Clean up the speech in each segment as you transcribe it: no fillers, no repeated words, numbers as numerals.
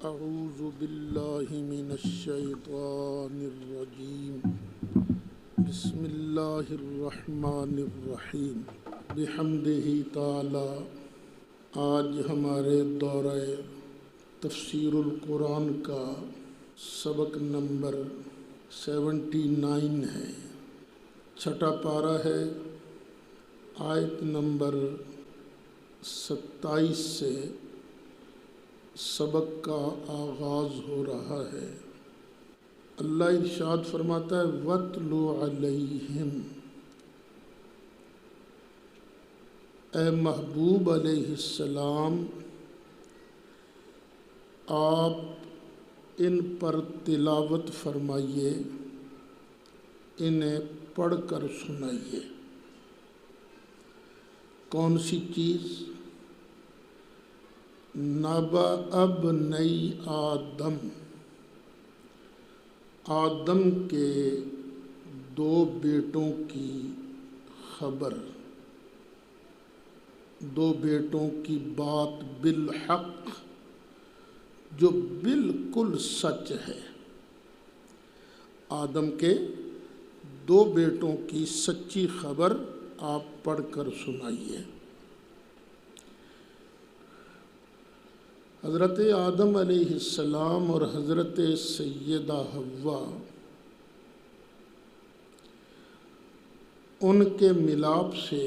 أعوذ بالله من الشيطان الرجيم بسم الله الرحمن الرحیم بحمدہ تعالی۔ آج ہمارے دورہ تفسیر القرآن کا سبق نمبر 79 ہے، چھٹا پارہ ہے، آیت نمبر 27 سے سبق کا آغاز ہو رہا ہے۔ اللہ ارشاد فرماتا ہے وَاتْلُ عَلَيْهِمْ، اے محبوب علیہ السلام آپ ان پر تلاوت فرمائیے، انہیں پڑھ کر سنائیے۔ کون سی چیز؟ نبأ ابنی آدم، آدم کے دو بیٹوں کی خبر، دو بیٹوں کی بات بالحق جو بالکل سچ ہے۔ آدم کے دو بیٹوں کی سچی خبر آپ پڑھ کر سنائیے۔ حضرت آدم علیہ السلام اور حضرت سیدہ حوا، ان کے ملاپ سے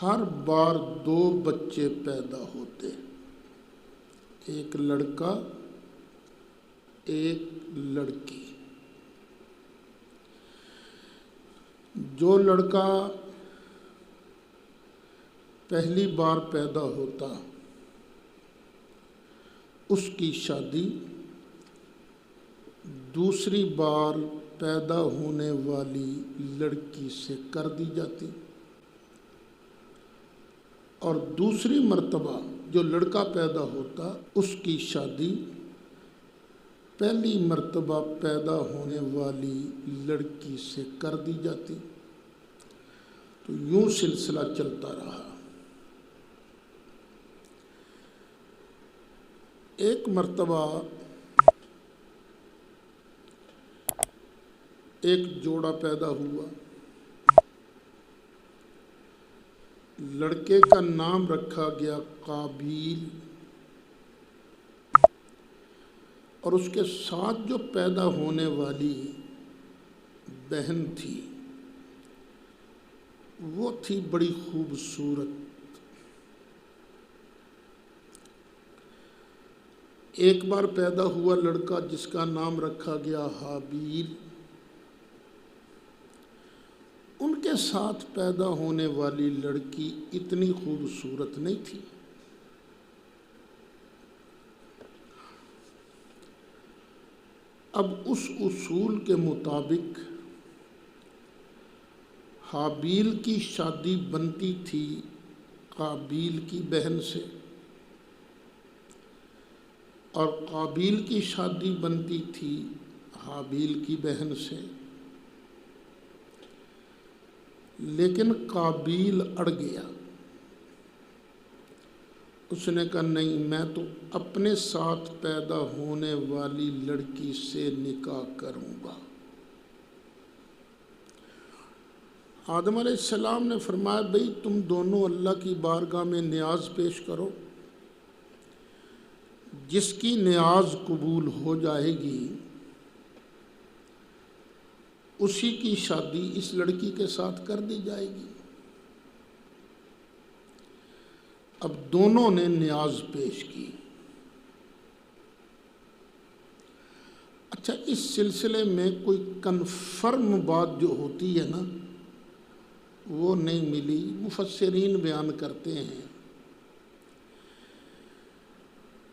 ہر بار دو بچے پیدا ہوتے، ایک لڑکا ایک لڑکی۔ جو لڑکا پہلی بار پیدا ہوتا اس کی شادی دوسری بار پیدا ہونے والی لڑکی سے کر دی جاتی، اور دوسری مرتبہ جو لڑکا پیدا ہوتا اس کی شادی پہلی مرتبہ پیدا ہونے والی لڑکی سے کر دی جاتی۔ تو یوں سلسلہ چلتا رہا۔ ایک مرتبہ ایک جوڑا پیدا ہوا، لڑکے کا نام رکھا گیا قابیل، اور اس کے ساتھ جو پیدا ہونے والی بہن تھی وہ تھی بڑی خوبصورت۔ ایک بار پیدا ہوا لڑکا جس کا نام رکھا گیا حابیل، ان کے ساتھ پیدا ہونے والی لڑکی اتنی خوبصورت نہیں تھی۔ اب اس اصول کے مطابق حابیل کی شادی بنتی تھی قابیل کی بہن سے، اور قابیل کی شادی بنتی تھی حابیل کی بہن سے۔ لیکن قابیل اڑ گیا، اس نے کہا نہیں، میں تو اپنے ساتھ پیدا ہونے والی لڑکی سے نکاح کروں گا۔ آدم علیہ السلام نے فرمایا بھئی تم دونوں اللہ کی بارگاہ میں نیاز پیش کرو، جس کی نیاز قبول ہو جائے گی اسی کی شادی اس لڑکی کے ساتھ کر دی جائے گی۔ اب دونوں نے نیاز پیش کی۔ اچھا، اس سلسلے میں کوئی کنفرم بات جو ہوتی ہے نا وہ نہیں ملی۔ مفسرین بیان کرتے ہیں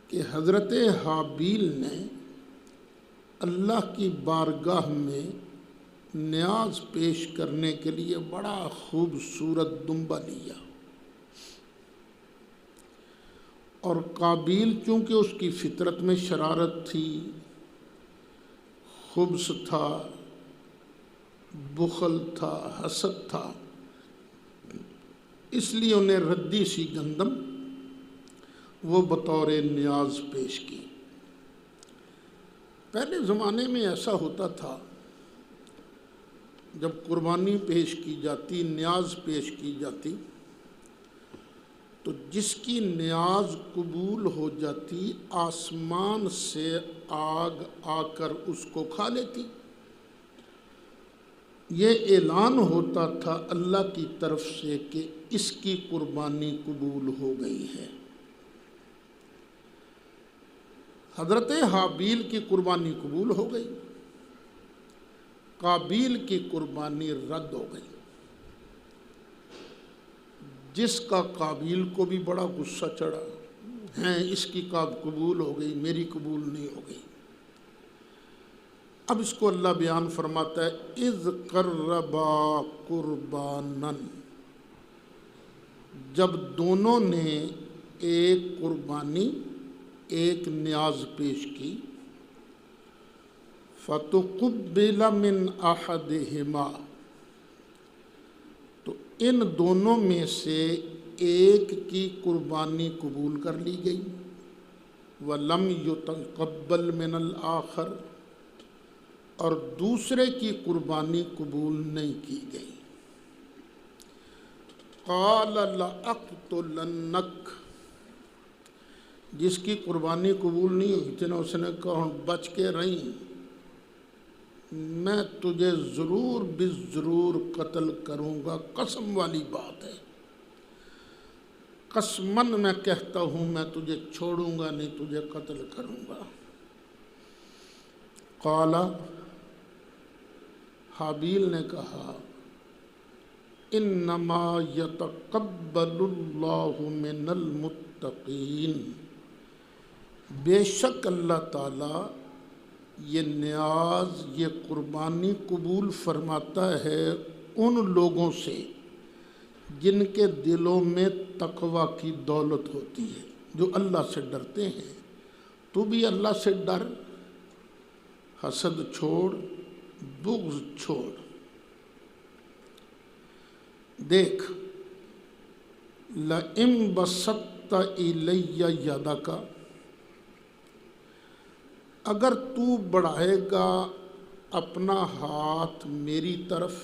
کہ حضرت حابیل نے اللہ کی بارگاہ میں نیاز پیش کرنے کے لیے بڑا خوبصورت دمبا لیا، اور قابیل چونکہ اس کی فطرت میں شرارت تھی، خبث تھا، بخل تھا، حسد تھا، اس لیے انہیں ردی سی گندم وہ بطور نیاز پیش کی۔ پہلے زمانے میں ایسا ہوتا تھا، جب قربانی پیش کی جاتی، نیاز پیش کی جاتی، تو جس کی نیاز قبول ہو جاتی آسمان سے آگ آ کر اس کو کھا لیتی۔ یہ اعلان ہوتا تھا اللہ کی طرف سے کہ اس کی قربانی قبول ہو گئی ہے۔ حضرت حابیل کی قربانی قبول ہو گئی، قابیل کی قربانی رد ہو گئی، جس کا قابیل کو بھی بڑا غصہ چڑھا، ہیں اس کی قبول ہو گئی، میری قبول نہیں ہو گئی۔ اب اس کو اللہ بیان فرماتا ہے اذ قربا قربانا، جب دونوں نے ایک قربانی، ایک نیاز پیش کی، فتقبل من احدہما، تو ان دونوں میں سے ایک کی قربانی قبول کر لی گئی، وَلَمْ يُتَقَبَّلْ مِنَ الْآخَرِ، اور دوسرے کی قربانی قبول نہیں کی گئی۔ قَالَ لَأَقْتُلَنَّكَ، جس کی قربانی قبول نہیں ہوئی تھی نا، اس نے کہا بچ کے رہیں، میں تجھے ضرور بالضرور قتل کروں گا، قسم والی بات ہے، قسماً میں کہتا ہوں میں تجھے چھوڑوں گا نہیں، تجھے قتل کروں گا۔ قال، حابیل نے کہا انما یتقبل اللہ من المتقین، بے شک اللہ تعالیٰ یہ نیاز، یہ قربانی قبول فرماتا ہے ان لوگوں سے جن کے دلوں میں تقوی کی دولت ہوتی ہے، جو اللہ سے ڈرتے ہیں۔ تو بھی اللہ سے ڈر، حسد چھوڑ، بغض چھوڑ۔ دیکھ، لَئِن بَسَطتَ إِلَيَّ يَدَكَ، اگر تو بڑھائے گا اپنا ہاتھ میری طرف،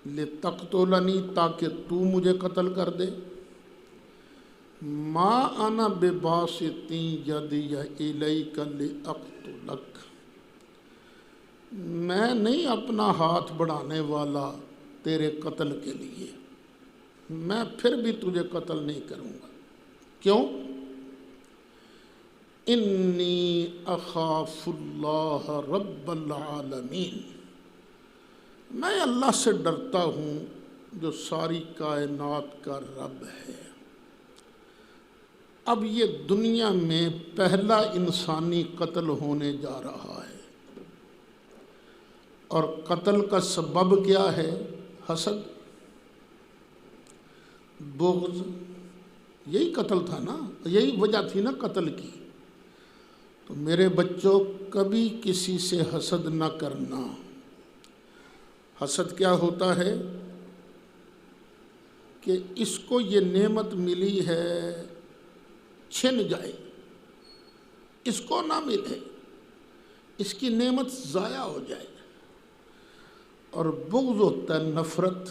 لِتَقْتُلَنِی، تاکہ تو مجھے قتل کر دے، مَا أَنَا بِبَاسِطٍ يَدِیَ إِلَيْکَ لِأَقْتُلَکَ، میں نہیں اپنا ہاتھ بڑھانے والا تیرے قتل کے لیے، میں پھر بھی تجھے قتل نہیں کروں گا۔ کیوں؟ انی اخاف اللہ رب العالمین، میں اللہ سے ڈرتا ہوں جو ساری کائنات کا رب ہے۔ اب یہ دنیا میں پہلا انسانی قتل ہونے جا رہا ہے، اور قتل کا سبب کیا ہے؟ حسد، بغض، یہی قتل تھا نا، یہی وجہ تھی نا قتل کی۔ تو میرے بچوں، کبھی کسی سے حسد نہ کرنا۔ حسد کیا ہوتا ہے کہ اس کو یہ نعمت ملی ہے چھن جائے، اس کو نہ ملے، اس کی نعمت ضائع ہو جائے۔ اور بغض ہوتا ہے نفرت۔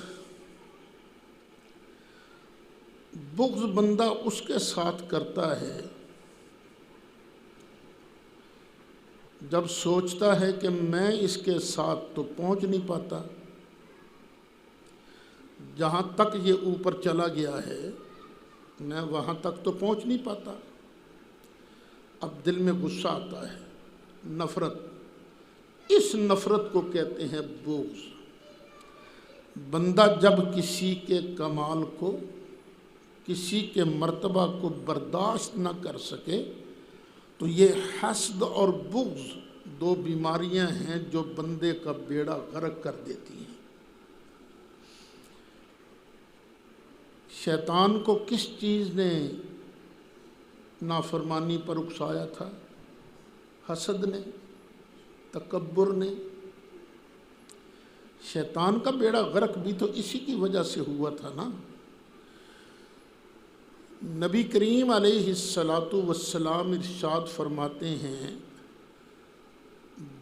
بغض بندہ اس کے ساتھ کرتا ہے جب سوچتا ہے کہ میں اس کے ساتھ تو پہنچ نہیں پاتا، جہاں تک یہ اوپر چلا گیا ہے میں وہاں تک تو پہنچ نہیں پاتا۔ اب دل میں غصہ آتا ہے، نفرت، اس نفرت کو کہتے ہیں بغض۔ بندہ جب کسی کے کمال کو، کسی کے مرتبہ کو برداشت نہ کر سکے تو یہ حسد اور بغض دو بیماریاں ہیں جو بندے کا بیڑا غرق کر دیتی ہیں۔ شیطان کو کس چیز نے نافرمانی پر اکسایا تھا؟ حسد نے، تکبر نے۔ شیطان کا بیڑا غرق بھی تو اسی کی وجہ سے ہوا تھا نا۔ نبی کریم علیہ الصلاۃ والسلام ارشاد فرماتے ہیں،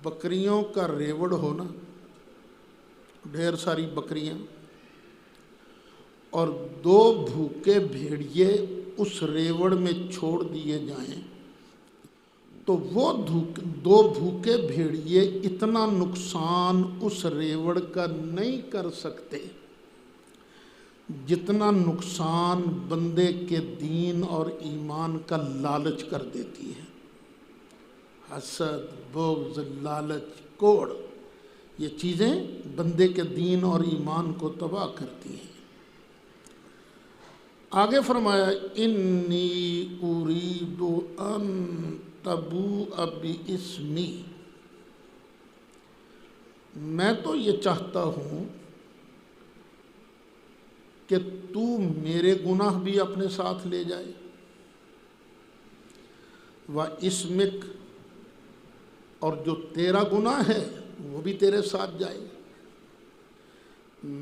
بکریوں کا ریوڑ ہونا، ڈھیر ساری بکریاں، اور 2 بھوکے بھیڑیے اس ریوڑ میں چھوڑ دیے جائیں تو وہ 2 بھوکے بھیڑیے اتنا نقصان اس ریوڑ کا نہیں کر سکتے جتنا نقصان بندے کے دین اور ایمان کا لالچ کر دیتی ہے۔ حسد، بغض، لالچ، کوڑ، یہ چیزیں بندے کے دین اور ایمان کو تباہ کرتی ہیں۔ آگے فرمایا، انی ارید ان تبوء باسمی، میں تو یہ چاہتا ہوں کہ تو میرے گناہ بھی اپنے ساتھ لے جائے، واسمک، اور جو تیرا گناہ ہے وہ بھی تیرے ساتھ جائے،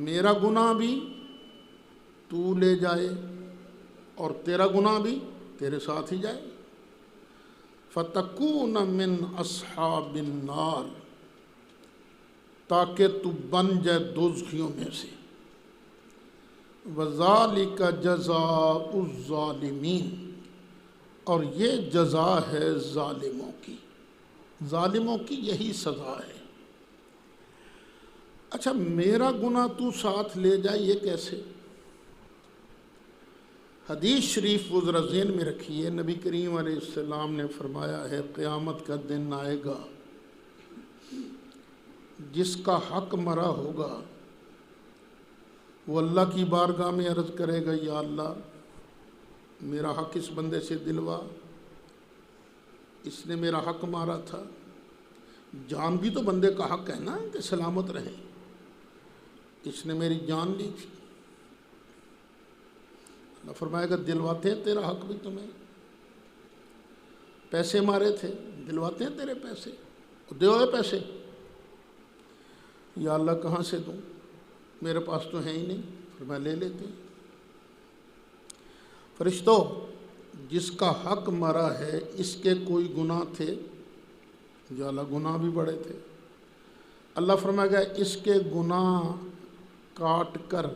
میرا گناہ بھی تو لے جائے اور تیرا گناہ بھی تیرے ساتھ ہی جائے، فتکون من اصحاب النار، تاکہ تو بن جائے دوزخیوں میں سے، وذالک جزاء الظالمین، اور یہ جزا ہے ظالموں کی، ظالموں کی یہی سزا ہے۔ اچھا، میرا گناہ تو ساتھ لے جائے، یہ کیسے؟ حدیث شریف وہ ذرا ذہن میں رکھیے، نبی کریم علیہ السلام نے فرمایا ہے، قیامت کا دن آئے گا، جس کا حق مرا ہوگا وہ اللہ کی بارگاہ میں عرض کرے گا، یا اللہ میرا حق اس بندے سے دلوا، اس نے میرا حق مارا تھا، جان بھی تو بندے کا حق ہے نا کہ سلامت رہے، اس نے میری جان لی تھی، اللہ فرمائے گا دلواتے ہیں تیرا حق بھی تمہیں، پیسے مارے تھے دلواتے ہیں تیرے پیسے، دیو پیسے، یا اللہ کہاں سے دوں، میرے پاس تو ہے ہی نہیں، فرمایا لے لیتے ہیں۔ فرشتوں، جس کا حق مرا ہے اس کے کوئی گناہ تھے؟ یا اللہ گناہ بھی بڑے تھے۔ اللہ فرمائے گا اس کے گناہ کاٹ کر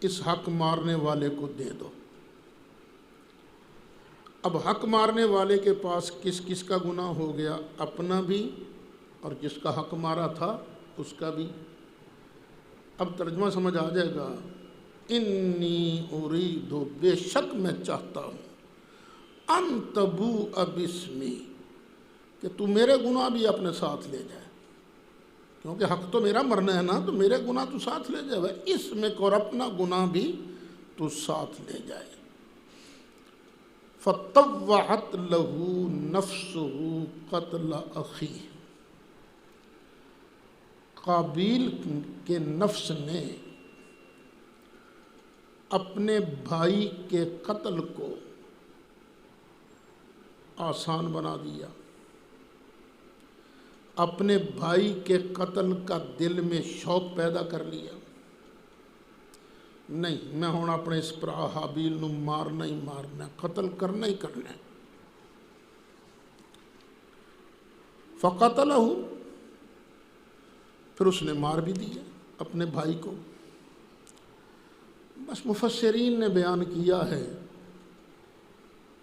اس حق مارنے والے کو دے دو۔ اب حق مارنے والے کے پاس کس کس کا گناہ ہو گیا؟ اپنا بھی اور جس کا حق مارا تھا اس کا بھی۔ اب ترجمہ سمجھ آ جائے گا، انی ارید، بے شک میں چاہتا ہوں، ان تبوء باسمی، کہ تو میرے گناہ بھی اپنے ساتھ لے جائے، کیونکہ حق تو میرا مرنا ہے نا، تو میرے گناہ تو ساتھ لے جائے، اس میں اور اپنا گناہ بھی تو ساتھ لے جائے۔ فطوعت له نفسه قتل اخیہ، قابیل کے نفس نے اپنے بھائی کے قتل کو آسان بنا دیا، اپنے بھائی کے قتل کا دل میں شوق پیدا کر لیا، نہیں میں ہوں اپنے اس بھرا حابیل نو مارنا ہی مارنا، قتل کرنا ہی کرنا۔ فقتلہ، پھر اس نے مار بھی دیا اپنے بھائی کو۔ بس مفسرین نے بیان کیا ہے،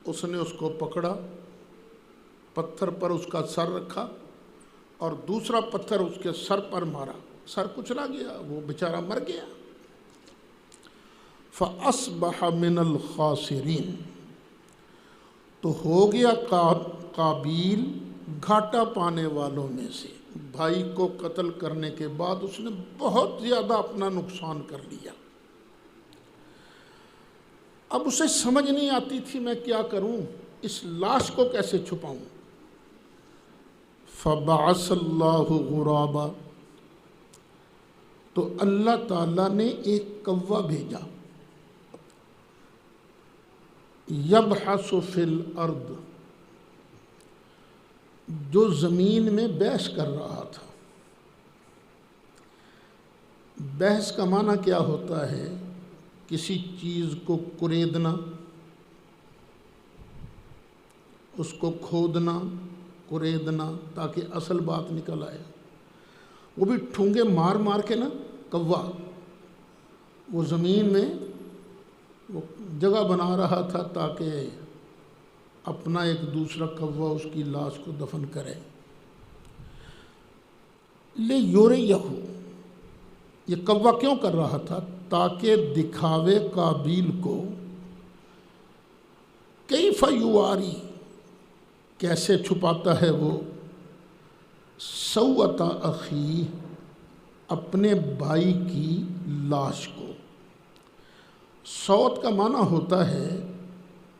اس نے اس کو پکڑا، پتھر پر اس کا سر رکھا اور دوسرا پتھر اس کے سر پر مارا، سر کچلا گیا، وہ بیچارہ مر گیا۔ فَأَصْبَحَ مِنَ الْخَاسِرِينَ، تو ہو گیا قابیل گھاٹا پانے والوں میں سے۔ بھائی کو قتل کرنے کے بعد اس نے بہت زیادہ اپنا نقصان کر لیا، اب اسے سمجھ نہیں آتی تھی میں کیا کروں، اس لاش کو کیسے چھپاؤں۔ فَبَعَثَ اللَّهُ غُرَابًا، تو اللہ تعالیٰ نے ایک کوّا بھیجا، یبحث فی الارض، جو زمین میں بحث کر رہا تھا۔ بحث کا معنی کیا ہوتا ہے؟ کسی چیز کو کریدنا، اس کو کھودنا کریدنا تاکہ اصل بات نکل آئے. وہ بھی ٹھونگے مار مار کے نا کوا وہ زمین میں وہ جگہ بنا رہا تھا تاکہ اپنا ایک دوسرا کوا اس کی لاش کو دفن کرے. لے یوریہو، یہ کوا کیوں کر رہا تھا؟ تاکہ دکھاوے قابیل کو کیف یواری، کیسے چھپاتا ہے وہ، سوءۃ اخی، اپنے بھائی کی لاش کو. سوت کا معنی ہوتا ہے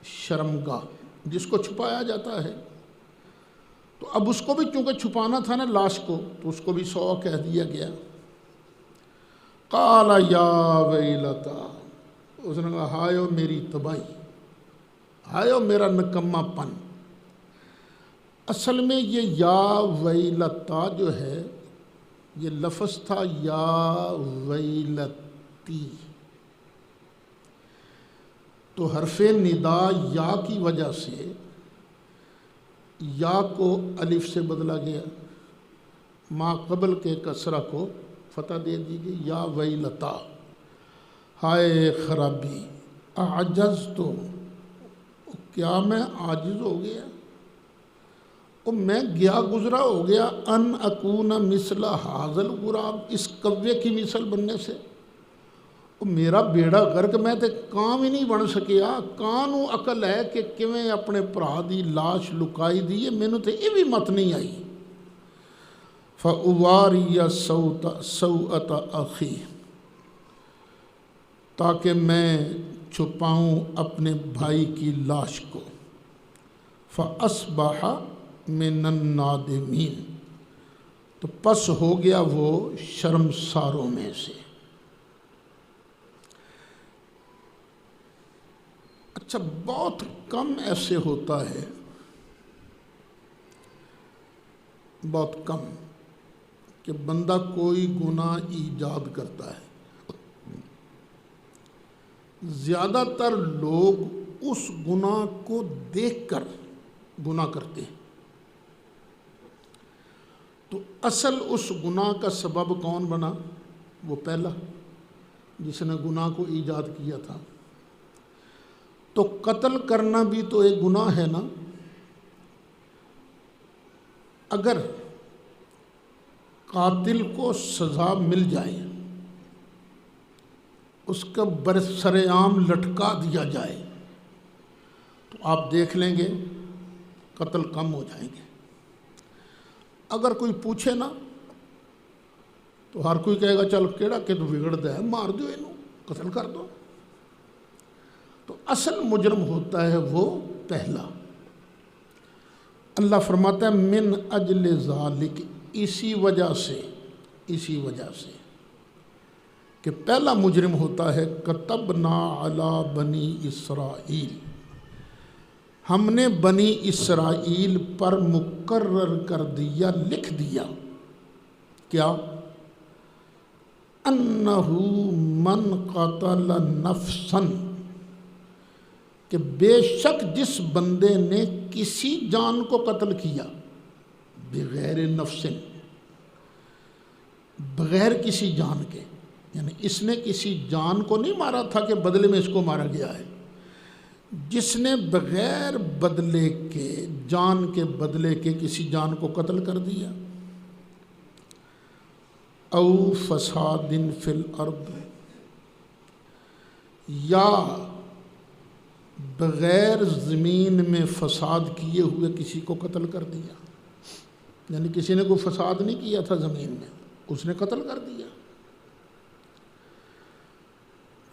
شرمگاہ، جس کو چھپایا جاتا ہے. تو اب اس کو بھی چونکہ چھپانا تھا نا لاش کو، تو اس کو بھی سو کہہ دیا گیا. قال یا ویلتا، اس نے کہا ہائے میری تباہی، ہائے میرا نکما پن. اصل میں یہ یا ویلتا جو ہے یہ لفظ تھا یا ویلتی، تو حرف ندا یا کی وجہ سے یا کو الف سے بدلا گیا، ما قبل کے کسرہ کو فتح دے دی گئی. یا ویلتا، ہائے خرابی. اعجز تو، کیا میں عاجز ہو گیا، میں گیا گزرا ہو گیا، ان اکون مثل حاضل غراب، اس کوے کی مثل بننے سے. میرا بیڑا غرق، میں تے کام ہی نہیں بن سکیا. کانوں عقل ہے کہ کیویں اپنے بھرا دی لاش لکائی دی ہے، مینوں تے یہ بھی مت نہیں آئی. فَأُوَارِيَ سَوْءَةَ أَخِي، تاکہ میں چھپاؤں اپنے بھائی کی لاش کو. فَأَصْبَحَ مِنَ النَّادِمِينَ، تو پس ہو گیا وہ شرمساروں میں سے. اچھا، بہت کم ایسے ہوتا ہے، بہت کم، کہ بندہ کوئی گناہ ایجاد کرتا ہے. زیادہ تر لوگ اس گناہ کو دیکھ کر گناہ کرتے ہیں. تو اصل اس گناہ کا سبب کون بنا؟ وہ پہلا جس نے گناہ کو ایجاد کیا تھا. تو قتل کرنا بھی تو ایک گناہ ہے نا. اگر قاتل کو سزا مل جائے، اس کا برسر عام لٹکا دیا جائے، تو آپ دیکھ لیں گے قتل کم ہو جائیں گے. اگر کوئی پوچھے نا تو ہر کوئی کہے گا چل کیڑا کہ تو بگڑتا ہے، مار دو انہوں، قتل کر دو. تو اصل مجرم ہوتا ہے وہ پہلا. اللہ فرماتا ہے من اجل ذالک، اسی وجہ سے کہ پہلا مجرم ہوتا ہے کتبنا علی بنی اسرائیل، ہم نے بنی اسرائیل پر مقرر کر دیا، لکھ دیا. کیا؟ انہو من قتل نفسا، کہ بے شک جس بندے نے کسی جان کو قتل کیا، بغیر نفس، بغیر کسی جان کے، یعنی اس نے کسی جان کو نہیں مارا تھا کہ بدلے میں اس کو مارا گیا ہے. جس نے بغیر بدلے کے، جان کے بدلے کے کسی جان کو قتل کر دیا. او فساد فی الارض، یا بغیر زمین میں فساد کیے ہوئے کسی کو قتل کر دیا. یعنی کسی نے کوئی فساد نہیں کیا تھا زمین میں، اس نے قتل کر دیا.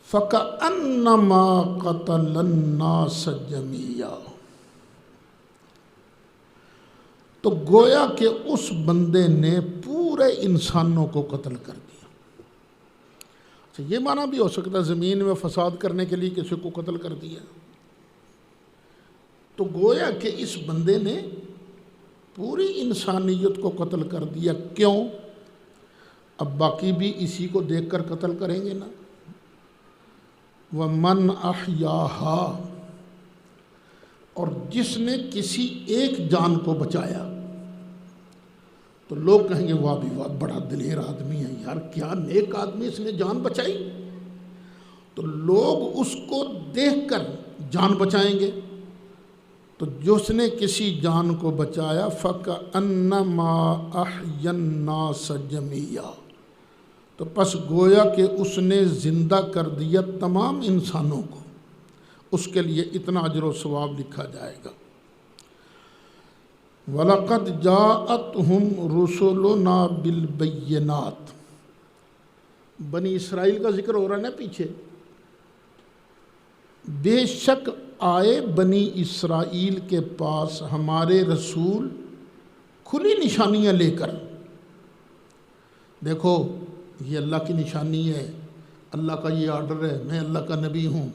فَكَأَنَّمَا قَتَلَ النَّاسَ جَمِيعًا، تو گویا کہ اس بندے نے پورے انسانوں کو قتل کر دیا. یہ معنی بھی ہو سکتا ہے زمین میں فساد کرنے کے لیے کسی کو قتل کر دیا. تو گویا کہ اس بندے نے پوری انسانیت کو قتل کر دیا. کیوں؟ اب باقی بھی اسی کو دیکھ کر قتل کریں گے نا. وَمَنْ أَحْيَاهَا، اور جس نے کسی ایک جان کو بچایا تو لوگ کہیں گے واہ بھی واہ بڑا دلیر آدمی ہے یار، کیا نیک آدمی، اس نے جان بچائی، تو لوگ اس کو دیکھ کر جان بچائیں گے۔ تو جس نے کسی جان کو بچایا فَكَأَنَّمَا أَحْيَا النَّاسَ جَمِيعًا، تو پس گویا کہ اس نے زندہ کر دیا تمام انسانوں کو، اس کے لیے اتنا اجر و ثواب لکھا جائے گا۔ وَلَقَدْ جَاءَتْهُمْ رُسُلُنَا بِالْبَيِّنَاتِ، بنی اسرائیل کا ذکر ہو رہا ہے نا پیچھے، بے شک آئے بنی اسرائیل کے پاس ہمارے رسول کھلی نشانیاں لے کر۔ دیکھو یہ اللہ کی نشانی ہے، اللہ کا یہ آرڈر ہے، میں اللہ کا نبی ہوں،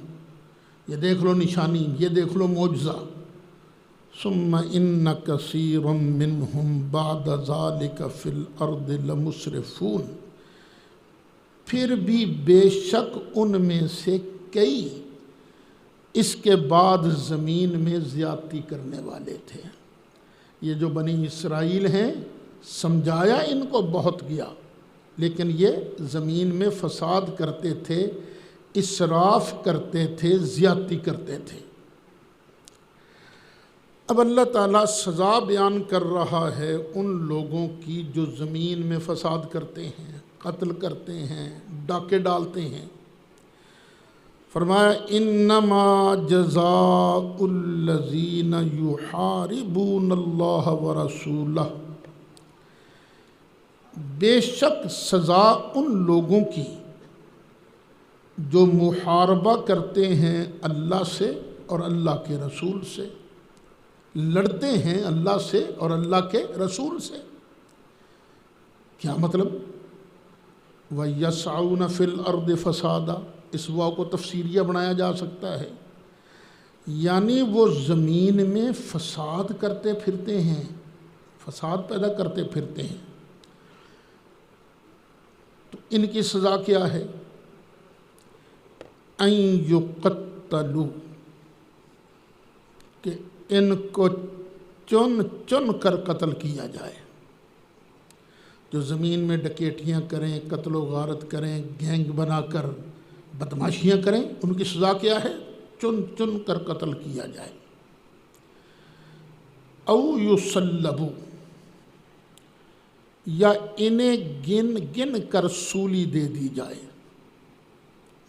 یہ دیکھ لو نشانی، یہ دیکھ لو معجزہ۔ ثم ان کثیرا منہم بعد ذلک فی الارض لمسرفون، پھر بھی بے شک ان میں سے کئی اس کے بعد زمین میں زیادتی کرنے والے تھے۔ یہ جو بنی اسرائیل ہیں سمجھایا ان کو بہت گیا، لیکن یہ زمین میں فساد کرتے تھے، اسراف کرتے تھے، زیادتی کرتے تھے۔ اب اللہ تعالیٰ سزا بیان کر رہا ہے ان لوگوں کی جو زمین میں فساد کرتے ہیں، قتل کرتے ہیں، ڈاکے ڈالتے ہیں۔ فرمایا انما جزاء الذین یحاربون اللہ ورسولہ، بے شک سزا ان لوگوں کی جو محاربہ کرتے ہیں اللہ سے اور اللہ کے رسول سے، لڑتے ہیں اللہ سے اور اللہ کے رسول سے۔ کیا مطلب؟ وَيَسْعَوْنَ فِي الْأَرْضِ فَسَادًا، اس واو کو تفسیریہ بنایا جا سکتا ہے، یعنی وہ زمین میں فساد کرتے پھرتے ہیں، فساد پیدا کرتے پھرتے ہیں۔ تو ان کی سزا کیا ہے؟ اَن يُقَتَّلُوا، کہ ان کو چن چن کر قتل کیا جائے۔ جو زمین میں ڈکیٹیاں کریں، قتل و غارت کریں، گینگ بنا کر بدماشیاں کریں، ان کی سزا کیا ہے؟ چن چن کر قتل کیا جائے۔ او یصلبوا، یا انہیں گن گن کر سولی دے دی جائے،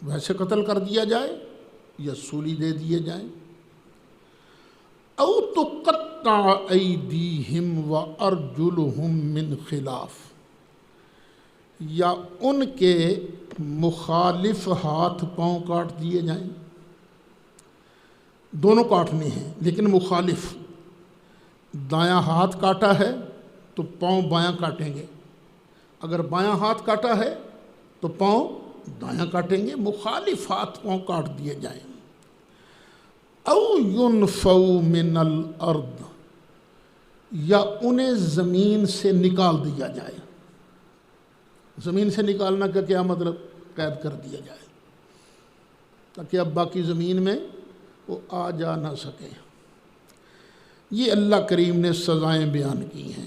ویسے قتل کر دیا جائے یا سولی دے دیے جائیں۔ او تقطع ایدیہم وارجلہم من خلاف، یا ان کے مخالف ہاتھ پاؤں کاٹ دیے جائیں۔ دونوں کاٹنے ہیں لیکن مخالف، دایاں ہاتھ کاٹا ہے تو پاؤں بایاں کاٹیں گے، اگر بایاں ہاتھ کاٹا ہے تو پاؤں دایاں کاٹیں گے، مخالف ہاتھ پاؤں کاٹ دیے جائیں۔ او ینفوا من الارض، یا انہیں زمین سے نکال دیا جائے۔ زمین سے نکالنا کا کیا مطلب؟ قید کر دیا جائے تاکہ اب باقی زمین میں وہ آ جا نہ سکے۔ یہ اللہ کریم نے سزائیں بیان کی ہیں۔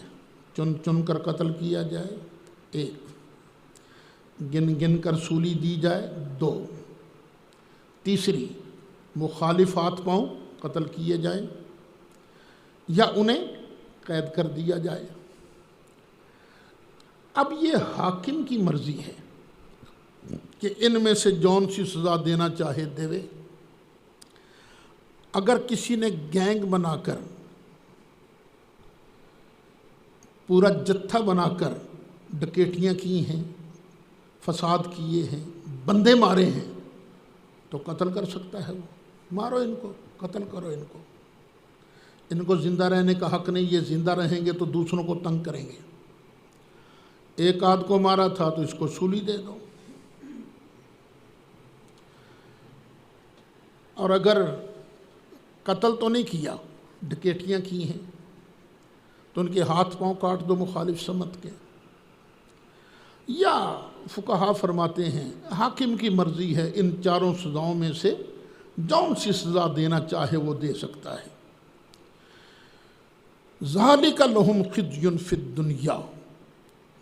چن چن کر قتل کیا جائے، ایک، گن گن کر سولی دی جائے، دو، تیسری مخالف ہاتھ پاؤں قتل کیے جائیں یا انہیں قید کر دیا جائے۔ اب یہ حاکم کی مرضی ہے کہ ان میں سے جون سی سزا دینا چاہے دے۔ اگر کسی نے گینگ بنا کر، پورا جتھا بنا کر ڈکیٹیاں کی ہیں، فساد کیے ہیں، بندے مارے ہیں، تو قتل کر سکتا ہے وہ۔ مارو ان کو، قتل کرو ان کو، ان کو زندہ رہنے کا حق نہیں، یہ زندہ رہیں گے تو دوسروں کو تنگ کریں گے۔ ایک آدھ کو مارا تھا تو اس کو سولی دے دو۔ اور اگر قتل تو نہیں کیا، ڈکیٹیاں کی ہیں، تو ان کے ہاتھ پاؤں کاٹ دو مخالف سمت کے۔ یا فقہا فرماتے ہیں حاکم کی مرضی ہے، ان چاروں سزاؤں میں سے جون سی سزا دینا چاہے وہ دے سکتا ہے۔ ذالک لہم خزی فی الدنیا،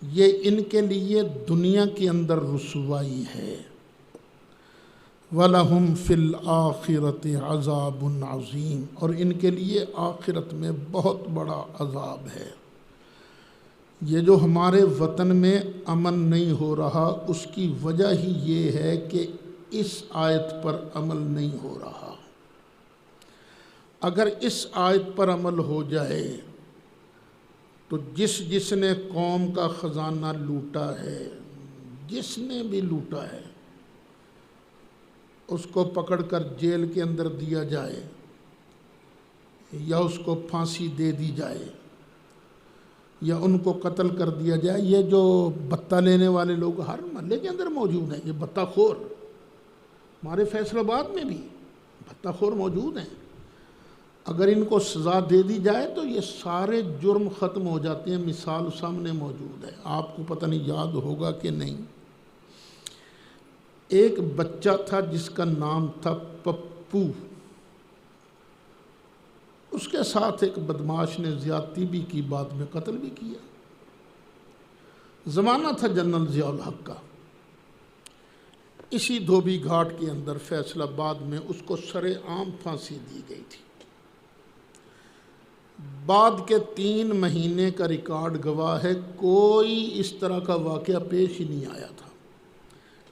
یہ ان کے لیے دنیا کے اندر رسوائی ہے، وَلَهُمْ فِي الْآخِرَةِ عَذَابٌ عَظِيمٌ، اور ان کے لیے آخرت میں بہت بڑا عذاب ہے۔ یہ جو ہمارے وطن میں امن نہیں ہو رہا، اس کی وجہ ہی یہ ہے کہ اس آیت پر عمل نہیں ہو رہا۔ اگر اس آیت پر عمل ہو جائے تو جس نے قوم کا خزانہ لوٹا ہے، جس نے بھی لوٹا ہے، اس کو پکڑ کر جیل کے اندر دیا جائے یا اس کو پھانسی دے دی جائے یا ان کو قتل کر دیا جائے۔ یہ جو بتہ لینے والے لوگ ہر محلے کے اندر موجود ہیں، یہ بتہ خور، ہمارے فیصل آباد میں بھی بتہ خور موجود ہیں، اگر ان کو سزا دے دی جائے تو یہ سارے جرم ختم ہو جاتے ہیں۔ مثال سامنے موجود ہے، آپ کو پتہ نہیں یاد ہوگا کہ نہیں۔ ایک بچہ تھا جس کا نام تھا پپو، اس کے ساتھ ایک بدماش نے زیادتی بھی کی، بعد میں قتل بھی کیا۔ زمانہ تھا جنرل ضیاء الحق کا، اسی دھوبی گھاٹ کے اندر فیصل آباد میں اس کو سر عام پھانسی دی گئی تھی۔ بعد کے 3 مہینے کا ریکارڈ گواہ ہے، کوئی اس طرح کا واقعہ پیش ہی نہیں آیا تھا،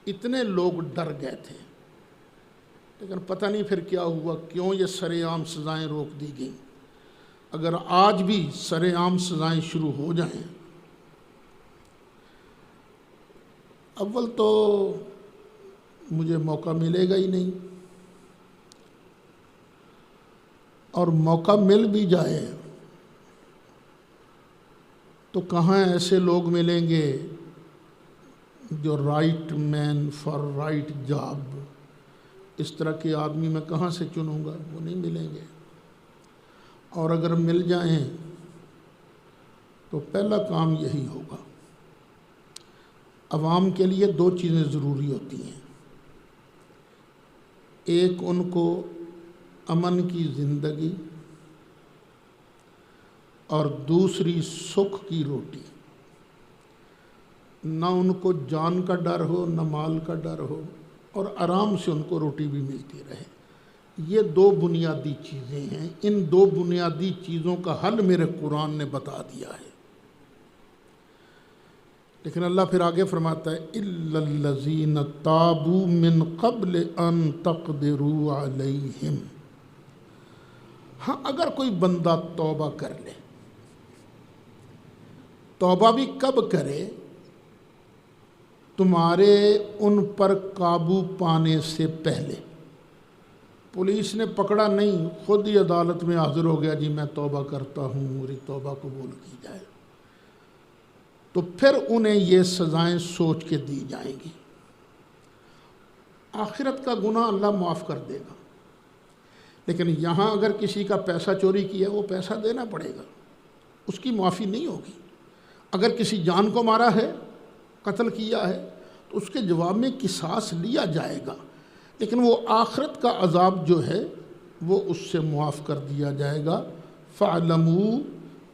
اتنے لوگ ڈر گئے تھے۔ لیکن پتہ نہیں پھر کیا ہوا، کیوں یہ سر عام سزائیں روک دی گئیں۔ اگر آج بھی سر عام سزائیں شروع ہو جائیں، اول تو مجھے موقع ملے گا ہی نہیں، اور موقع مل بھی جائے تو کہاں ایسے لوگ ملیں گے جو right man for right job, اس طرح کے آدمی میں کہاں سے چنوں گا، وہ نہیں ملیں گے۔ اور اگر مل جائیں تو پہلا کام یہی ہوگا۔ عوام کے لیے 2 چیزیں ضروری ہوتی ہیں، ایک ان کو امن کی زندگی اور دوسری سکھ کی روٹی۔ نہ ان کو جان کا ڈر ہو، نہ مال کا ڈر ہو، اور آرام سے ان کو روٹی بھی ملتی رہے۔ یہ 2 بنیادی چیزیں ہیں، ان 2 بنیادی چیزوں کا حل میرے قرآن نے بتا دیا ہے۔ لیکن اللہ پھر آگے فرماتا ہے إِلَّا الَّذِينَ تَابُوا مِن قَبْلِ أَن تَقْدِرُوا عَلَيْهِمْ، ہاں اگر کوئی بندہ توبہ کر لے، توبہ بھی کب کرے؟ تمہارے ان پر قابو پانے سے پہلے۔ پولیس نے پکڑا نہیں، خود ہی عدالت میں حاضر ہو گیا، جی میں توبہ کرتا ہوں، میری توبہ قبول کی جائے، تو پھر انہیں یہ سزائیں سوچ کے دی جائیں گی۔ آخرت کا گناہ اللہ معاف کر دے گا، لیکن یہاں اگر کسی کا پیسہ چوری کیا، وہ پیسہ دینا پڑے گا، اس کی معافی نہیں ہوگی۔ اگر کسی جان کو مارا ہے، قتل کیا ہے، تو اس کے جواب میں قصاص لیا جائے گا، لیکن وہ آخرت کا عذاب جو ہے وہ اس سے معاف کر دیا جائے گا۔ فَاعْلَمُوا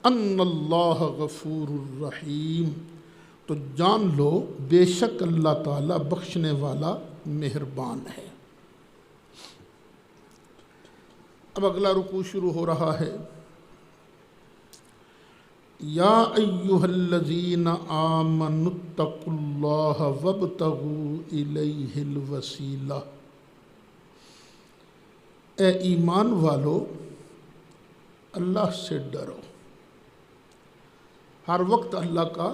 أَنَّ اللَّهَ غَفُورٌ رَحِيمٌ، تو جان لو بے شک اللہ تعالیٰ بخشنے والا مہربان ہے۔ اب اگلا رکوع شروع ہو رہا ہے۔ یا ایھا الذین آمنوا اتقوا اللہ وابتغوا الیہ الوسیلہ، اے ایمان والو اللہ سے ڈرو، ہر وقت اللہ کا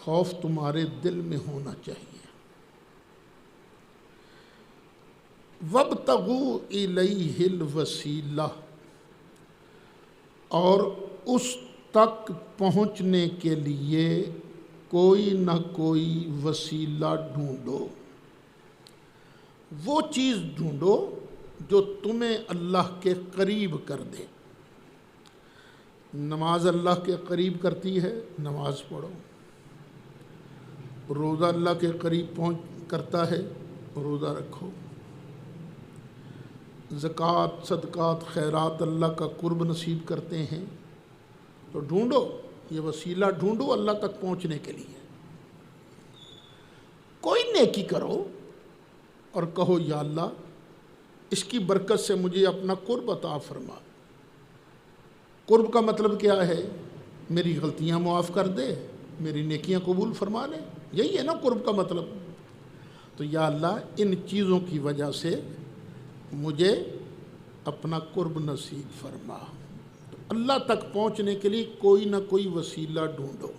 خوف تمہارے دل میں ہونا چاہیے۔ وابتغوا الیہ الوسیلہ، اور اس تک پہنچنے کے لیے کوئی نہ کوئی وسیلہ ڈھونڈو، وہ چیز ڈھونڈو جو تمہیں اللہ کے قریب کر دے۔ نماز اللہ کے قریب کرتی ہے، نماز پڑھو۔ روزہ اللہ کے قریب کرتا ہے، روزہ رکھو۔ زکوٰۃ، صدقات، خیرات اللہ کا قرب نصیب کرتے ہیں، تو ڈھونڈو، یہ وسیلہ ڈھونڈو اللہ تک پہنچنے کے لیے۔ کوئی نیکی کرو اور کہو یا اللہ اس کی برکت سے مجھے اپنا قرب عطا فرما۔ قرب کا مطلب کیا ہے؟ میری غلطیاں معاف کر دے، میری نیکیاں قبول فرما لے، یہی ہے نا قرب کا مطلب۔ تو یا اللہ ان چیزوں کی وجہ سے مجھے اپنا قرب نصیب فرما۔ تو اللہ تک پہنچنے کے لیے کوئی نہ کوئی وسیلہ ڈھونڈو۔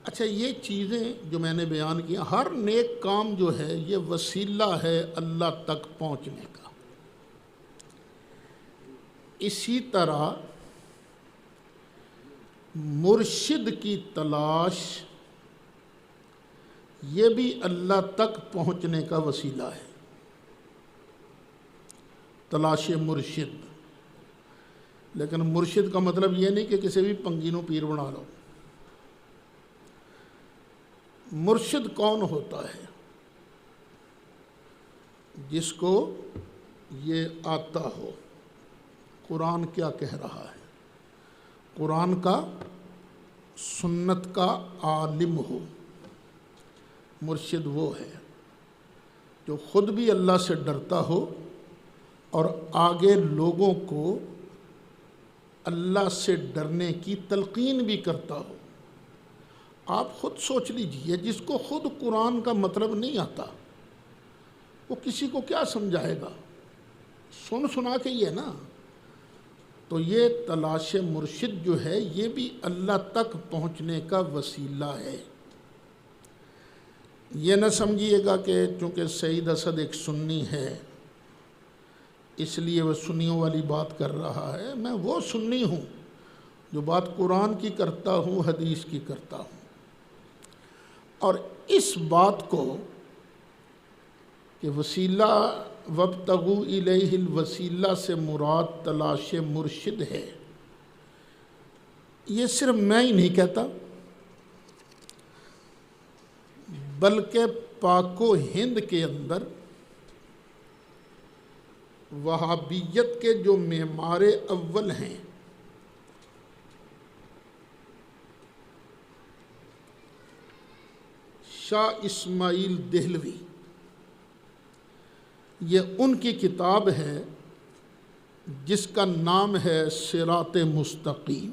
اچھا، یہ چیزیں جو میں نے بیان کی، ہر نیک کام جو ہے یہ وسیلہ ہے اللہ تک پہنچنے کا۔ اسی طرح مرشد کی تلاش یہ بھی اللہ تک پہنچنے کا وسیلہ ہے۔ تلاش مرشد، لیکن مرشد کا مطلب یہ نہیں کہ کسی بھی پنگینوں پیر بنا لو۔ مرشد کون ہوتا ہے؟ جس کو یہ آتا ہو قرآن کیا کہہ رہا ہے، قرآن کا سنت کا عالم ہو۔ مرشد وہ ہے جو خود بھی اللہ سے ڈرتا ہو اور آگے لوگوں کو اللہ سے ڈرنے کی تلقین بھی کرتا ہو۔ آپ خود سوچ لیجئے، جس کو خود قرآن کا مطلب نہیں آتا وہ کسی کو کیا سمجھائے گا؟ سنا کے ہی ہے نا۔ تو یہ تلاش مرشد جو ہے یہ بھی اللہ تک پہنچنے کا وسیلہ ہے۔ یہ نہ سمجھیے گا کہ چونکہ سعید اسد ایک سنی ہے اس لیے وہ سنیوں والی بات کر رہا ہے۔ میں وہ سنی ہوں جو بات قرآن کی کرتا ہوں، حدیث کی کرتا ہوں، اور اس بات کو کہ وسیلہ وابتغوا الیہ الوسیلہ سے مراد تلاش مرشد ہے، یہ صرف میں ہی نہیں کہتا بلکہ پاک و ہند کے اندر وہابیت کے جو معمار اول ہیں شاہ اسماعیل دہلوی، یہ ان کی کتاب ہے جس کا نام ہے صراط مستقیم۔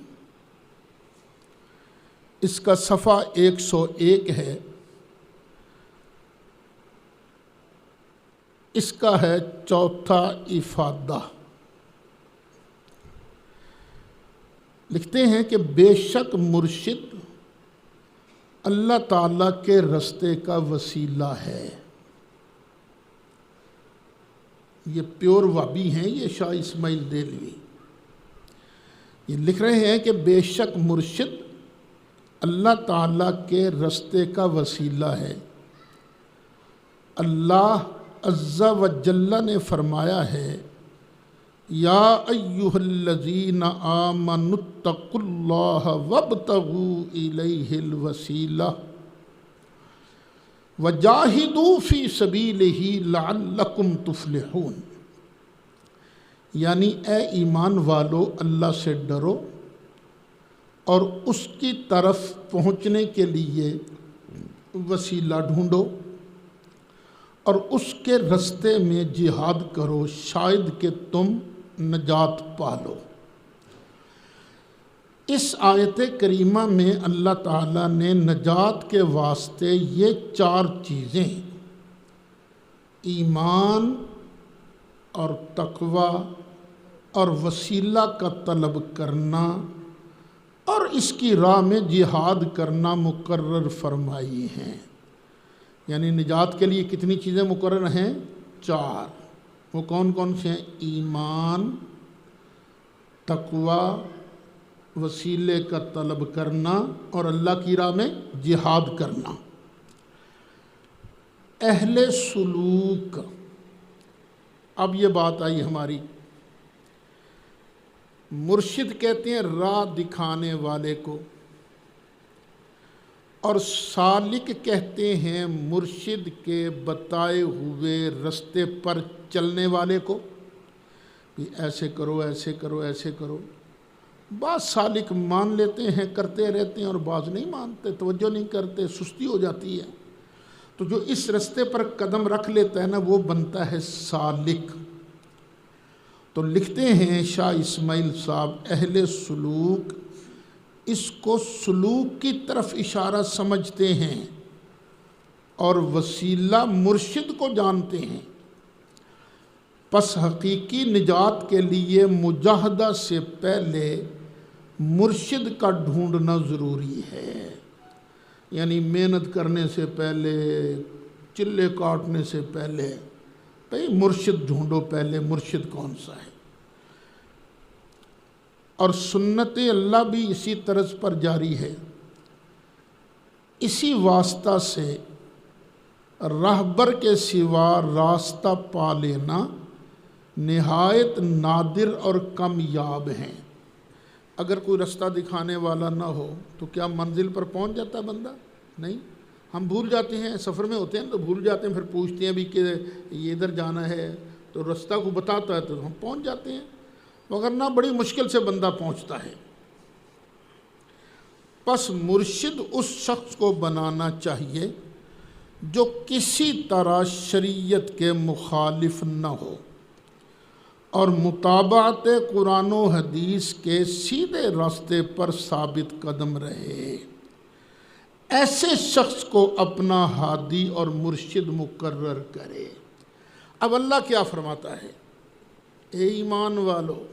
اس کا صفحہ 101 ہے، اس کا ہے چوتھا افادہ۔ لکھتے ہیں کہ بے شک مرشد اللہ تعالیٰ کے رستے کا وسیلہ ہے۔ یہ پیور وابی ہیں، یہ شاہ اسماعیل دہلوی، یہ لکھ رہے ہیں کہ بے شک مرشد اللہ تعالیٰ کے رستے کا وسیلہ ہے۔ اللہ عز و جل نے فرمایا ہے یا ایھا الذین آمنوا اتقوا اللہ وابتغوا الیہ الوسیلہ وجاہدوا فی سبیلہ لعلکم تفلحون، یعنی اے ایمان والو اللہ سے ڈرو اور اس کی طرف پہنچنے کے لیے وسیلہ ڈھونڈو اور اس کے رستے میں جہاد کرو، شاید کہ تم نجات پالو۔ اس آیت کریمہ میں اللہ تعالیٰ نے نجات کے واسطے یہ 4 چیزیں ایمان اور تقوی اور وسیلہ کا طلب کرنا اور اس کی راہ میں جہاد کرنا مقرر فرمائی ہیں۔ یعنی نجات کے لیے کتنی چیزیں مقرر ہیں؟ 4۔ وہ کون کون سے ہیں؟ ایمان، تقوی، وسیلے کا طلب کرنا اور اللہ کی راہ میں جہاد کرنا۔ اہل سلوک، اب یہ بات آئی ہماری، مرشد کہتے ہیں راہ دکھانے والے کو، اور سالک کہتے ہیں مرشد کے بتائے ہوئے رستے پر چلنے والے کو۔ کہ ایسے کرو ایسے کرو ایسے کرو. بعض سالک مان لیتے ہیں کرتے رہتے ہیں اور بعض نہیں مانتے، توجہ نہیں کرتے، سستی ہو جاتی ہے. تو جو اس رستے پر قدم رکھ لیتا ہے نا وہ بنتا ہے سالک. تو لکھتے ہیں شاہ اسماعیل صاحب اہل سلوک اس کو سلوک کی طرف اشارہ سمجھتے ہیں اور وسیلہ مرشد کو جانتے ہیں. پس حقیقی نجات کے لیے مجاہدہ سے پہلے مرشد کا ڈھونڈنا ضروری ہے. یعنی محنت کرنے سے پہلے، چلے کاٹنے سے پہلے بھئی مرشد ڈھونڈو پہلے، مرشد کون سا ہے. اور سنت اللہ بھی اسی طرز پر جاری ہے. اسی واسطہ سے راہبر کے سوا راستہ پا لینا نہایت نادر اور کمیاب ہیں. اگر کوئی رستہ دکھانے والا نہ ہو تو کیا منزل پر پہنچ جاتا بندہ؟ نہیں. ہم بھول جاتے ہیں، سفر میں ہوتے ہیں تو بھول جاتے ہیں، پھر پوچھتے ہیں بھی کہ یہ ادھر جانا ہے تو رستہ کو بتاتا ہے تو ہم پہنچ جاتے ہیں، وگرنہ بڑی مشکل سے بندہ پہنچتا ہے. پس مرشد اس شخص کو بنانا چاہیے جو کسی طرح شریعت کے مخالف نہ ہو اور مطابعت قرآن و حدیث کے سیدھے راستے پر ثابت قدم رہے. ایسے شخص کو اپنا ہادی اور مرشد مقرر کرے. اب اللہ کیا فرماتا ہے؟ اے ایمان والو،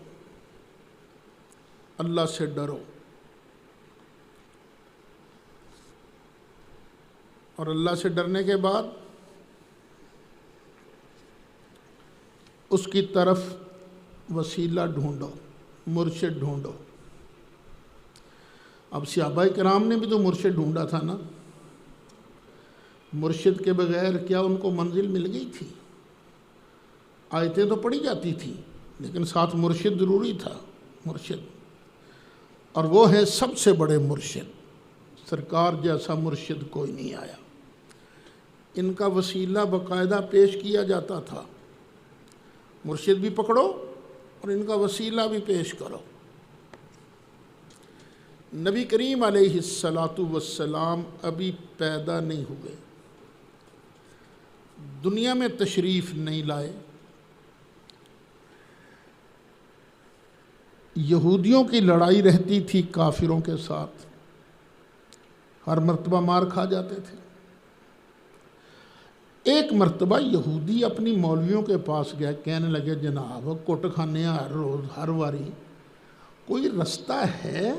اللہ سے ڈرو اور اللہ سے ڈرنے کے بعد اس کی طرف وسیلہ ڈھونڈو، مرشد ڈھونڈو. اب صحابہ کرام نے بھی تو مرشد ڈھونڈا تھا نا. مرشد کے بغیر کیا ان کو منزل مل گئی تھی؟ آیتیں تو پڑھی جاتی تھیں لیکن ساتھ مرشد ضروری تھا. مرشد، اور وہ ہیں سب سے بڑے مرشد. سرکار جیسا مرشد کوئی نہیں آیا. ان کا وسیلہ باقاعدہ پیش کیا جاتا تھا. مرشد بھی پکڑو اور ان کا وسیلہ بھی پیش کرو. نبی کریم علیہ السلام ابھی پیدا نہیں ہوئے، دنیا میں تشریف نہیں لائے. یہودیوں کی لڑائی رہتی تھی کافروں کے ساتھ، ہر مرتبہ مار کھا جاتے تھے. ایک مرتبہ یہودی اپنی مولویوں کے پاس گیا، کہنے لگے جناب کٹ کھانے ہر روز ہر واری، کوئی رستہ ہے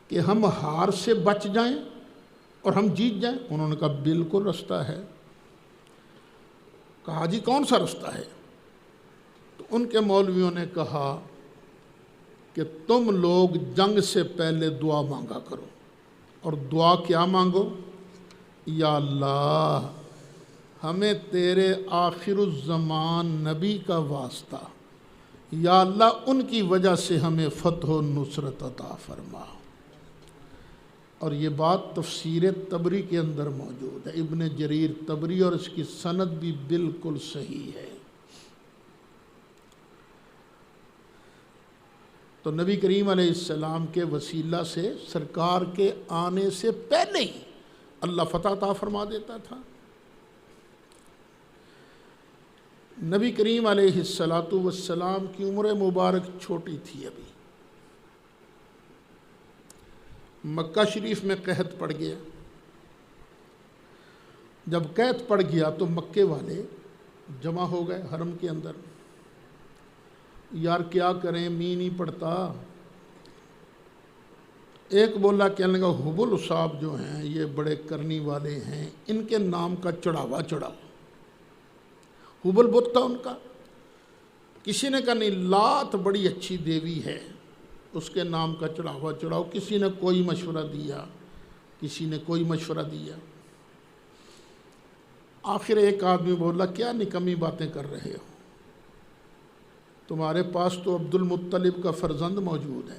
کہ ہم ہار سے بچ جائیں اور ہم جیت جائیں؟ انہوں نے کہا بالکل رستہ ہے. کہا جی کون سا رستہ ہے؟ تو ان کے مولویوں نے کہا کہ تم لوگ جنگ سے پہلے دعا مانگا کرو. اور دعا کیا مانگو؟ یا اللہ ہمیں تیرے آخر الزمان نبی کا واسطہ، یا اللہ ان کی وجہ سے ہمیں فتح و نصرت عطا فرما. اور یہ بات تفسیر طبری کے اندر موجود ہے، ابن جریر طبری، اور اس کی سند بھی بالکل صحیح ہے. تو نبی کریم علیہ السلام کے وسیلہ سے سرکار کے آنے سے پہلے ہی اللہ فتح عطا فرما دیتا تھا. نبی کریم علیہ السلام کی عمر مبارک چھوٹی تھی. ابھی مکہ شریف میں قحط پڑ گیا. جب قحط پڑ گیا تو مکے والے جمع ہو گئے حرم کے اندر. یار کیا کریں، می نہیں پڑتا. ایک بولا، کہنے لگا حبل صاحب جو ہیں یہ بڑے کرنی والے ہیں، ان کے نام کا چڑھاوا چڑھاؤ. حبل بت تھا ان کا. کسی نے کہا نہیں، لات بڑی اچھی دیوی ہے، اس کے نام کا چڑھاوا چڑھاؤ. کسی نے کوئی مشورہ دیا، کسی نے کوئی مشورہ دیا. آخر ایک آدمی بولا کیا نکمی باتیں کر رہے ہو، تمہارے پاس تو عبد المطلب کا فرزند موجود ہے،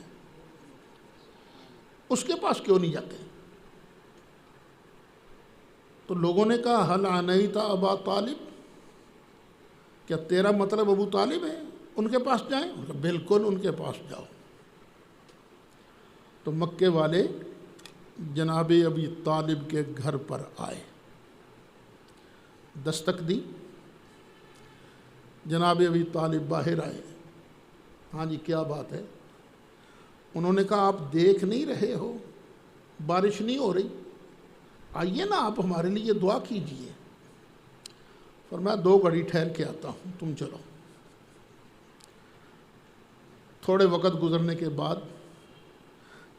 اس کے پاس کیوں نہیں جاتے؟ تو لوگوں نے کہا حل عنیت ابا طالب، کیا تیرا مطلب ابو طالب ہے؟ ان کے پاس جائیں؟ انہوں نے کہا بالکل ان کے پاس جاؤ۔ تو مکے والے جناب ابی طالب کے گھر پر آئے، دستک دی، جناب ابی طالب باہر آئے۔ ہاں جی کیا بات ہے؟ انہوں نے کہا آپ دیکھ نہیں رہے ہو بارش نہیں ہو رہی، آئیے نا آپ ہمارے لیے دعا کیجئے۔ فرمایا 2 گھڑی ٹھہر کے آتا ہوں، تم چلو۔ تھوڑے وقت گزرنے کے بعد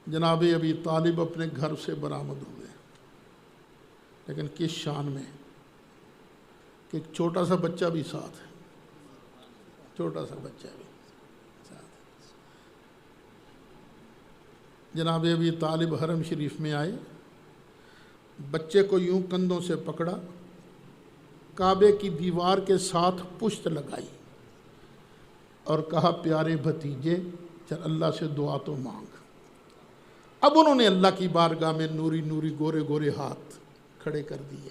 جناب ابی طالب اپنے گھر سے برآمد ہوئے، لیکن کس شان میں کہ ایک چھوٹا سا بچہ بھی ساتھ ہے، چھوٹا سا بچہ بھی ساتھ ہے۔ جناب ابی طالب حرم شریف میں آئے، بچے کو یوں کندھوں سے پکڑا، کعبے کی دیوار کے ساتھ پشت لگائی اور کہا پیارے بھتیجے چل اللہ سے دعا تو مانگ۔ اب انہوں نے اللہ کی بارگاہ میں نوری نوری گورے گورے ہاتھ کھڑے کر دیے،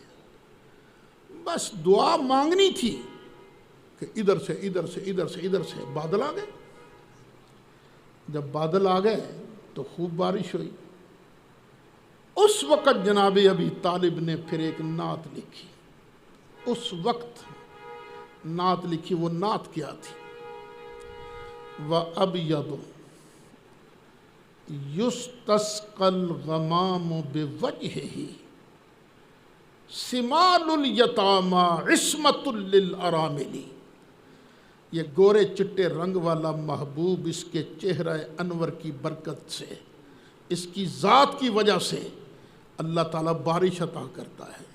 بس دعا مانگنی تھی کہ ادھر سے ادھر سے ادھر سے ادھر سے بادل آ گئے۔ جب بادل آ گئے تو خوب بارش ہوئی۔ اس وقت جناب ابی طالب نے پھر ایک نعت لکھی، اس وقت نعت لکھی۔ وہ نعت کیا تھی؟ وَأَبْيَضُ يُسْتَسْقَى الْغَمَامُ بِوَجْهِهِ سِمَالُ الْيَتَامَى عِصْمَةٌ لِلْأَرَامِلِ۔ یہ گورے چٹے رنگ والا محبوب اس کے چہرہ انور کی برکت سے، اس کی ذات کی وجہ سے اللہ تعالیٰ بارش عطا کرتا ہے۔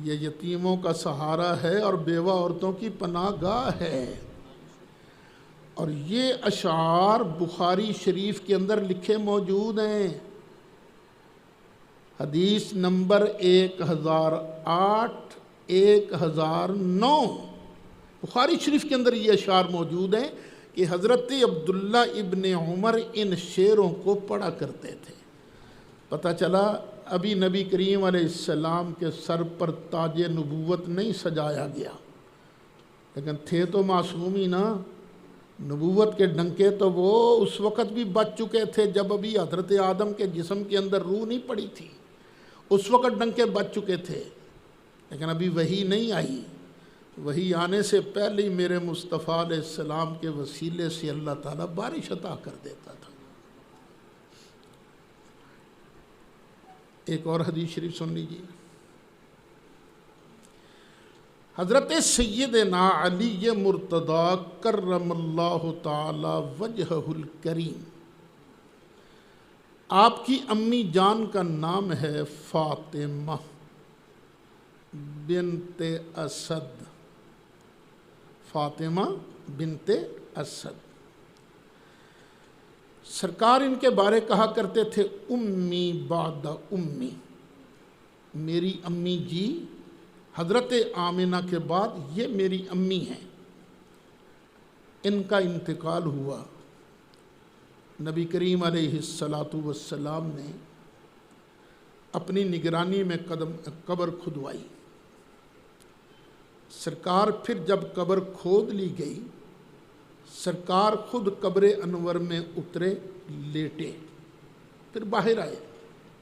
یہ یتیموں کا سہارا ہے اور بیوہ عورتوں کی پناہ گاہ ہے۔ اور یہ اشعار بخاری شریف کے اندر لکھے موجود ہیں، حدیث نمبر 1008 1009 بخاری شریف کے اندر یہ اشعار موجود ہیں کہ حضرت عبداللہ ابن عمر ان شعروں کو پڑھا کرتے تھے۔ پتہ چلا ابھی نبی کریم علیہ السلام کے سر پر تاج نبوت نہیں سجایا گیا، لیکن تھے تو معصوم ہی نا۔ نبوت کے ڈنکے تو وہ اس وقت بھی بچ چکے تھے جب ابھی حضرت آدم کے جسم کے اندر روح نہیں پڑی تھی، اس وقت ڈنکے بچ چکے تھے، لیکن ابھی وحی نہیں آئی۔ وحی آنے سے پہلے ہی میرے مصطفیٰ علیہ السلام کے وسیلے سے اللہ تعالیٰ بارش عطا کر دیتا تھا۔ ایک اور حدیث شریف سن لیجیے، حضرت سیدنا علی مرتضیٰ کرم اللہ تعالی وجہہ الکریم، آپ کی امی جان کا نام ہے فاطمہ بنت اسد، فاطمہ بنت اسد۔ سرکار ان کے بارے کہا کرتے تھے امی بعد امی، میری امی جی حضرت آمنہ کے بعد یہ میری امی ہیں۔ ان کا انتقال ہوا، نبی کریم علیہ السلام نے اپنی نگرانی میں قبر کھدوائی۔ سرکار پھر جب قبر کھود لی گئی، سرکار خود قبر انور میں اترے، لیٹے، پھر باہر آئے،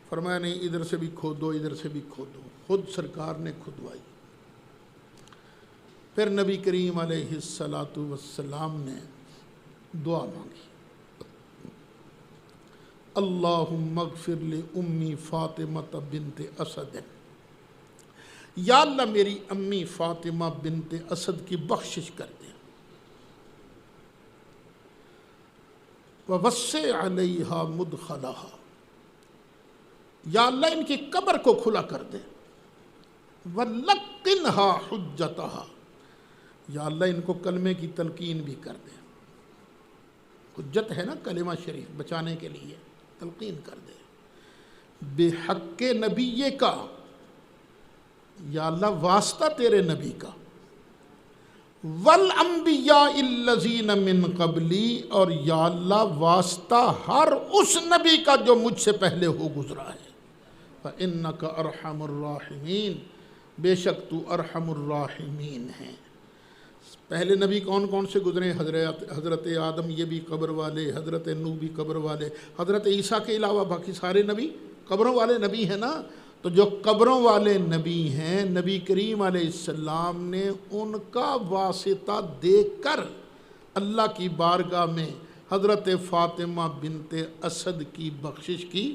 فرمایا نہیں ادھر سے بھی کھودو ادھر سے بھی کھودو، خود سرکار نے کھدوائی۔ پھر نبی کریم علیہ السلام نے دعا مانگی، اللہم اغفر لأمی فاطمہ بنت اسد، یا اللہ میری امی فاطمہ بنت اسد کی بخشش کر دے، ووسع علیہا مدخلہا، یا اللہ ان کی قبر کو کھلا کر دے، وَلَقِّنْہَا حُجَّتَہَا، یا اللہ ان کو کلمے کی تلقین بھی کر دے، حجت ہے نا کلمہ شریف بچانے کے لیے، تلقین کر دے، بحق نبی کا، یا اللہ واسطہ تیرے نبی کا، وَالْأَنْبِيَاءِ الَّذِينَ مِنْ قَبْلِي، اور یا اللہ واسطہ ہر اس نبی کا جو مجھ سے پہلے ہو گزرا ہے، فَإِنَّكَ أَرْحَمُ الرَّاحِمِينَ، بے شک تو ارحم الراحمین ہیں۔ پہلے نبی کون کون سے گزرے؟ حضرت آدم یہ بھی قبر والے، حضرت نوح بھی قبر والے، حضرت عیسیٰ کے علاوہ باقی سارے نبی قبروں والے نبی ہیں نا۔ تو جو قبروں والے نبی ہیں، نبی کریم علیہ السلام نے ان کا واسطہ دے کر اللہ کی بارگاہ میں حضرت فاطمہ بنت اسد کی بخشش کی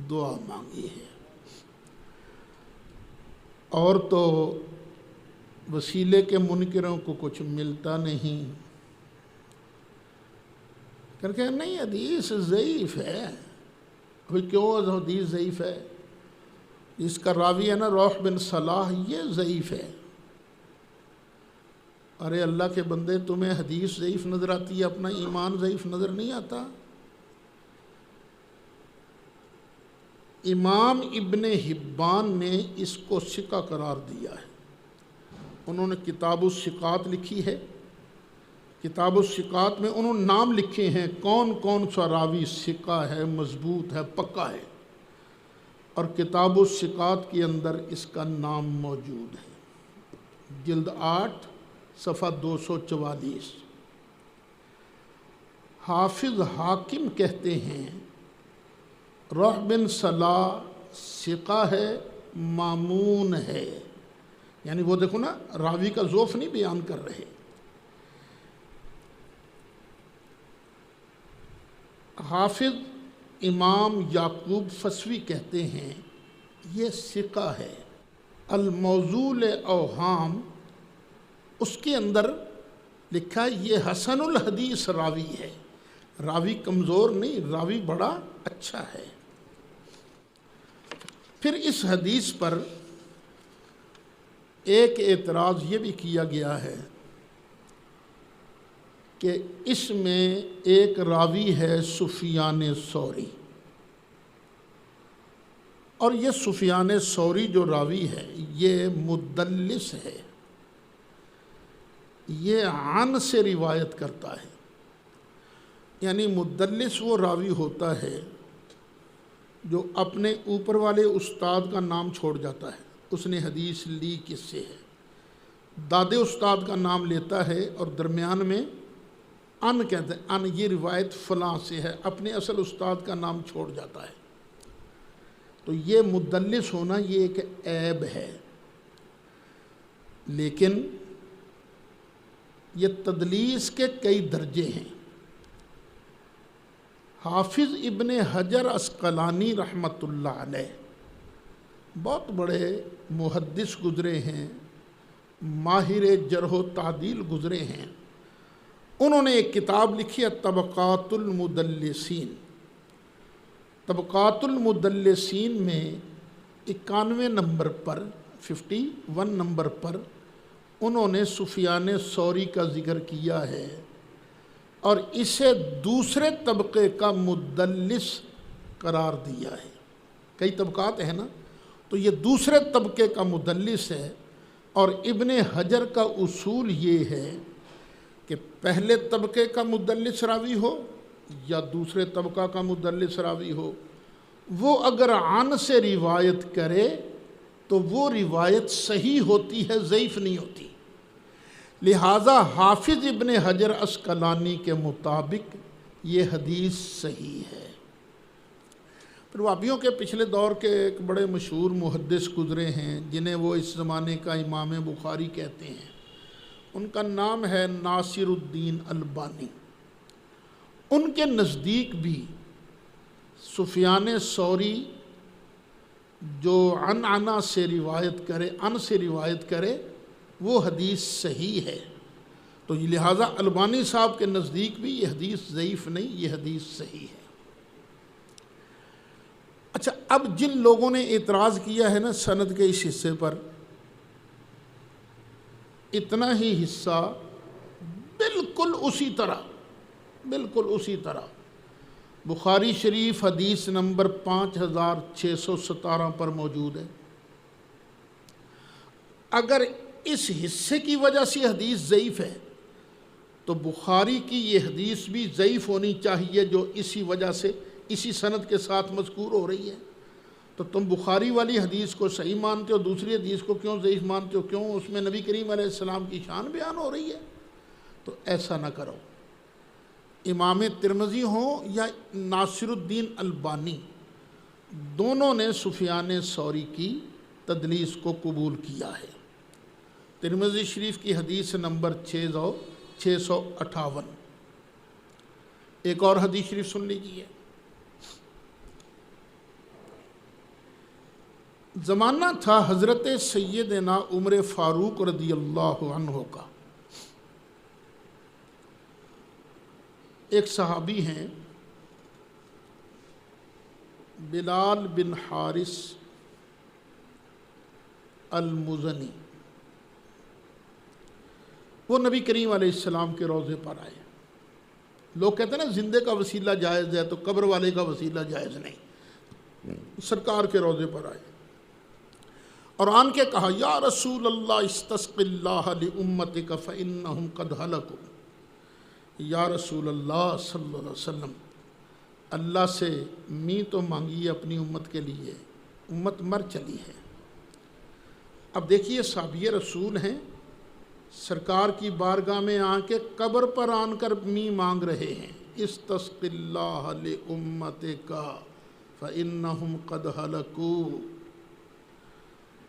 دعا مانگی ہے۔ اور تو وسیلے کے منکروں کو کچھ ملتا نہیں، کہ نہیں حدیث ضعیف ہے۔ کیوں حدیث ضعیف ہے؟ اس کا راوی ہے نا روح بن صلاح، یہ ضعیف ہے۔ ارے اللہ کے بندے، تمہیں حدیث ضعیف نظر آتی ہے، اپنا ایمان ضعیف نظر نہیں آتا؟ امام ابن حبان نے اس کو ثقہ قرار دیا ہے۔ انہوں نے کتاب الثقات لکھی ہے۔ کتاب الثقات میں انہوں نے نام لکھے ہیں کون کون سا راوی ثقہ ہے، مضبوط ہے، پکا ہے، اور کتاب الثقات کے اندر اس کا نام موجود ہے، جلد 8 صفحہ 244۔ حافظ حاکم کہتے ہیں روح بن صلاح ثقہ ہے، مامون ہے، یعنی وہ دیکھو نا، راوی کا ضعف نہیں بیان کر رہے۔ حافظ امام یعقوب فسوی کہتے ہیں یہ ثقہ ہے۔ الموضوع اوہام، اس کے اندر لکھا یہ حسن الحدیث راوی ہے، راوی کمزور نہیں، راوی بڑا اچھا ہے۔ پھر اس حدیث پر ایک اعتراض یہ بھی کیا گیا ہے کہ اس میں ایک راوی ہے سفیان ثوری، اور یہ سفیان ثوری جو راوی ہے یہ مدلس ہے، یہ عن سے روایت کرتا ہے۔ یعنی مدلس وہ راوی ہوتا ہے جو اپنے اوپر والے استاد کا نام چھوڑ جاتا ہے، اس نے حدیث لی کس سے ہے، دادے استاد کا نام لیتا ہے اور درمیان میں ان کہتے ہیں، ان یہ روایت فلاں سے ہے، اپنے اصل استاد کا نام چھوڑ جاتا ہے۔ تو یہ مدلس ہونا یہ ایک عیب ہے، لیکن یہ تدلیس کے کئی درجے ہیں۔ حافظ ابن حجر عسقلانی رحمۃ اللہ علیہ بہت بڑے محدث گزرے ہیں، ماہر جرح و تعدیل گزرے ہیں۔ انہوں نے ایک کتاب لکھی ہے طبقات المدلسین۔ طبقات المدلسین میں 91 نمبر پر 51 نمبر پر انہوں نے سفیان ثوری کا ذکر کیا ہے، اور اسے دوسرے طبقے کا مدلس قرار دیا ہے۔ کئی طبقات ہیں نا، تو یہ دوسرے طبقے کا مدلس ہے، اور ابن حجر کا اصول یہ ہے کہ پہلے طبقے کا مدلس راوی ہو یا دوسرے طبقہ کا مدلس راوی ہو، وہ اگر عن سے روایت کرے تو وہ روایت صحیح ہوتی ہے، ضعیف نہیں ہوتی۔ لہٰذا حافظ ابن حجر عسقلانی کے مطابق یہ حدیث صحیح ہے۔ پھر وہابیوں کے پچھلے دور کے ایک بڑے مشہور محدث گزرے ہیں جنہیں وہ اس زمانے کا امام بخاری کہتے ہیں، ان کا نام ہے ناصر الدین البانی۔ ان کے نزدیک بھی سفیان ثوری جو عن سے روایت کرے، ان سے روایت کرے، وہ حدیث صحیح ہے۔ تو لہٰذا البانی صاحب کے نزدیک بھی یہ حدیث ضعیف نہیں، یہ حدیث صحیح ہے۔ اچھا، اب جن لوگوں نے اعتراض کیا ہے نا سند کے اس حصے پر، اتنا ہی حصہ بالکل اسی طرح بخاری شریف حدیث نمبر 5617 پر موجود ہے۔ اگر اس حصے کی وجہ سے حدیث ضعیف ہے تو بخاری کی یہ حدیث بھی ضعیف ہونی چاہیے جو اسی وجہ سے اسی سند کے ساتھ مذکور ہو رہی ہے۔ تو تم بخاری والی حدیث کو صحیح مانتے ہو، دوسری حدیث کو کیوں ضعیف مانتے ہو؟ کیوں؟ اس میں نبی کریم علیہ السلام کی شان بیان ہو رہی ہے۔ تو ایسا نہ کرو۔ امام ترمذی ہوں یا ناصر الدین البانی، دونوں نے سفیان ثوری کی تدلیس کو قبول کیا ہے۔ ترمذی شریف کی حدیث نمبر 658۔ ایک اور حدیث شریف سن لیجیے۔ زمانہ تھا حضرت سیدنا عمر فاروق رضی اللہ عنہ کا۔ ایک صحابی ہیں بلال بن حارث المزنی، وہ نبی کریم علیہ السلام کے روضے پر آئے۔ لوگ کہتے ہیں نا زندے کا وسیلہ جائز ہے تو قبر والے کا وسیلہ جائز نہیں۔ سرکار کے روضے پر آئے اور آن کے کہا یا رسول اللہ استسق اللہ لامتک فانہم قد ہلکوا۔ یا رسول اللہ صلی اللہ علیہ وسلم، اللہ سے می تو مانگیے اپنی امت کے لیے، امت مر چلی ہے۔ اب دیکھیے صحابی رسول ہیں، سرکار کی بارگاہ میں آ کے قبر پر آن کر می مانگ رہے ہیں، استسق اللہ لامتک فانہم قد ہلکوا۔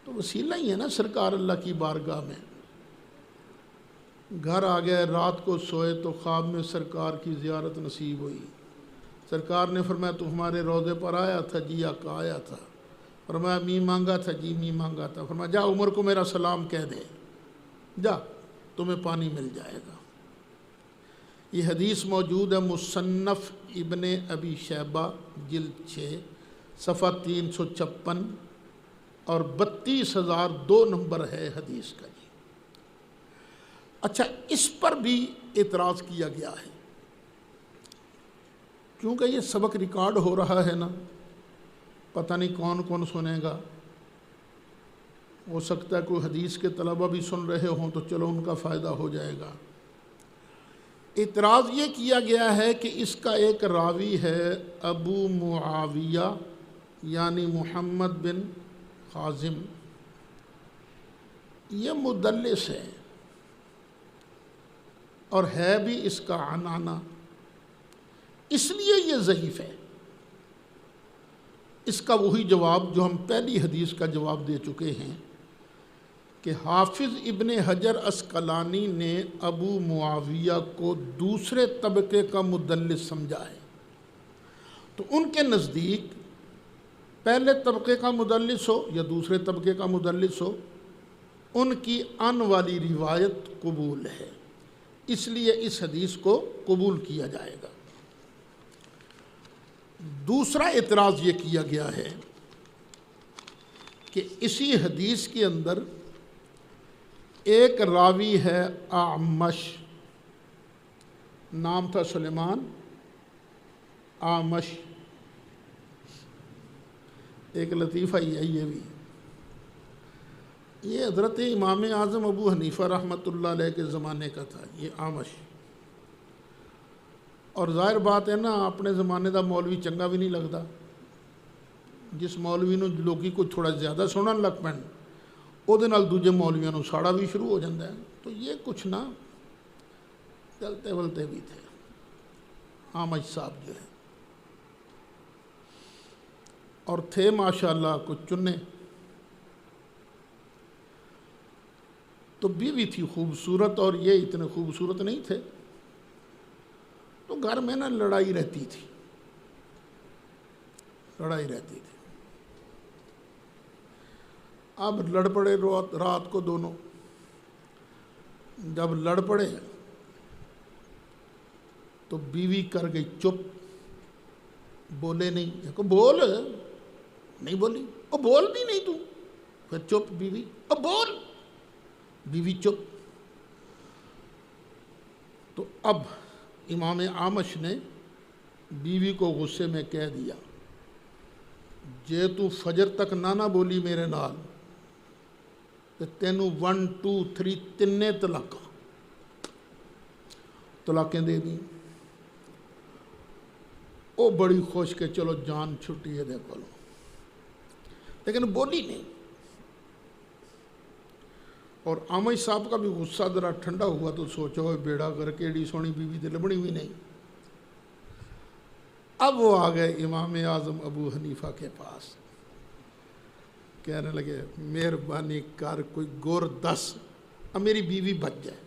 تو وسیلہ ہی ہے نا سرکار اللہ کی بارگاہ میں۔ گھر آ گئے، رات کو سوئے تو خواب میں سرکار کی زیارت نصیب ہوئی۔ سرکار نے فرمایا تو ہمارے روضے پر آیا تھا؟ جی آقا آیا تھا۔ فرمایا می مانگا تھا؟ جی می مانگا تھا۔ فرمایا جا عمر کو میرا سلام کہہ دے، جا تمہیں پانی مل جائے گا۔ یہ حدیث موجود ہے مصنف ابن ابی شیبہ جلد 6 صفحہ 356 اور 32,002 نمبر ہے حدیث کا۔ جی اچھا، اس پر بھی اعتراض کیا گیا ہے، کیونکہ یہ سبق ریکارڈ ہو رہا ہے نا، پتہ نہیں کون کون سنے گا۔ ہو سکتا ہے کوئی حدیث کے طلبہ بھی سن رہے ہوں تو چلو ان کا فائدہ ہو جائے گا۔ اعتراض یہ کیا گیا ہے کہ اس کا ایک راوی ہے ابو معاویہ یعنی محمد بن خازم، یہ مدلس ہے اور ہے بھی اس کا عنعنہ، اس لیے یہ ضعیف ہے۔ اس کا وہی جواب جو ہم پہلی حدیث کا جواب دے چکے ہیں کہ حافظ ابن حجر عسقلانی نے ابو معاویہ کو دوسرے طبقے کا مدلس سمجھا ہے۔ تو ان کے نزدیک پہلے طبقے کا مدلس ہو یا دوسرے طبقے کا مدلس ہو، ان کی ان والی روایت قبول ہے، اس لیے اس حدیث کو قبول کیا جائے گا۔ دوسرا اعتراض یہ کیا گیا ہے کہ اسی حدیث کے اندر ایک راوی ہے اعمش، نام تھا سلیمان اعمش۔ ایک لطیفہ ہی ہے یہ بھی، یہ حضرت امام اعظم ابو حنیفہ رحمۃ اللہ علیہ کے زمانے کا تھا یہ اعمش۔ اور ظاہر بات ہے نا، اپنے زمانے دا مولوی چنگا بھی نہیں لگتا۔ جس مولوی نو لوگی کو تھوڑا زیادہ سنن لگ پین، وہ نال دوجے مولویاں نو ساڑا بھی شروع ہو جاتا ہے۔ تو یہ کچھ نہ چلتے ولتے بھی تھے اعمش صاحب جو ہے، اور تھے ماشاءاللہ کچھ چنے۔ تو بیوی تھی خوبصورت اور یہ اتنے خوبصورت نہیں تھے، تو گھر میں نا لڑائی رہتی تھی، لڑائی رہتی تھی۔ اب لڑ پڑے رات کو دونوں، جب لڑ پڑے تو بیوی کر گئی چپ، بولے نہیں۔ کو بول، نہیں بولی، او بول بھی نہیں تو، پھر چپ بیوی، او بول، بیوی چپ۔ تو اب امام اعمش نے بیوی کو غصے میں کہہ دیا، جے تو فجر تک نہ بولی میرے نال تے تینوں 1 2 3 تینے طلاقیں دے دیں۔ وہ بڑی خوش کہ چلو جان چھٹی ہے دے کولوں، لیکن بولی نہیں۔ اور آمش صاحب کا بھی غصہ ذرا ٹھنڈا ہوا تو سوچو بیڑا کر کے ایڈی سونی بیوی تے لبنی ہوئی نہیں۔ اب وہ آ گئے امام اعظم ابو حنیفہ کے پاس، کہنے لگے مہربانی کر کوئی گور دس، اب میری بیوی بچ جائے۔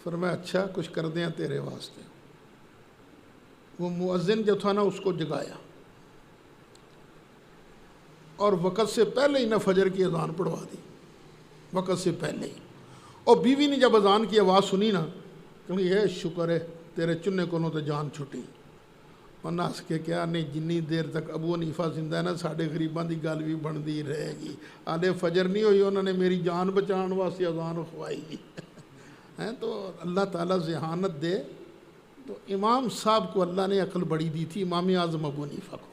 فرمایا اچھا کچھ کر دیں تیرے واسطے۔ وہ مؤذن جو تھا نا اس کو جگایا اور وقت سے پہلے ہی نہ فجر کی اذان پڑھوا دی، وقت سے پہلے ہی۔ اور بیوی نے جب اذان کی آواز سنی نا، کہ یہ شکر ہے تیرے چنے کو تو جان چھٹی، ورنہ اس کے کیا نہیں جنی دیر تک ابو حنیفہ زندہ ہے نا ساڈے غریباں دی گل بھی بنتی رہے گی، آلے فجر نہیں ہوئی انہوں نے میری جان بچان واسطے اذان کھوائی گی۔ تو اللہ تعالیٰ ذہانت دے۔ تو امام صاحب کو اللہ نے عقل بڑی دی تھی، امام اعظم ابو حنیفہ کو۔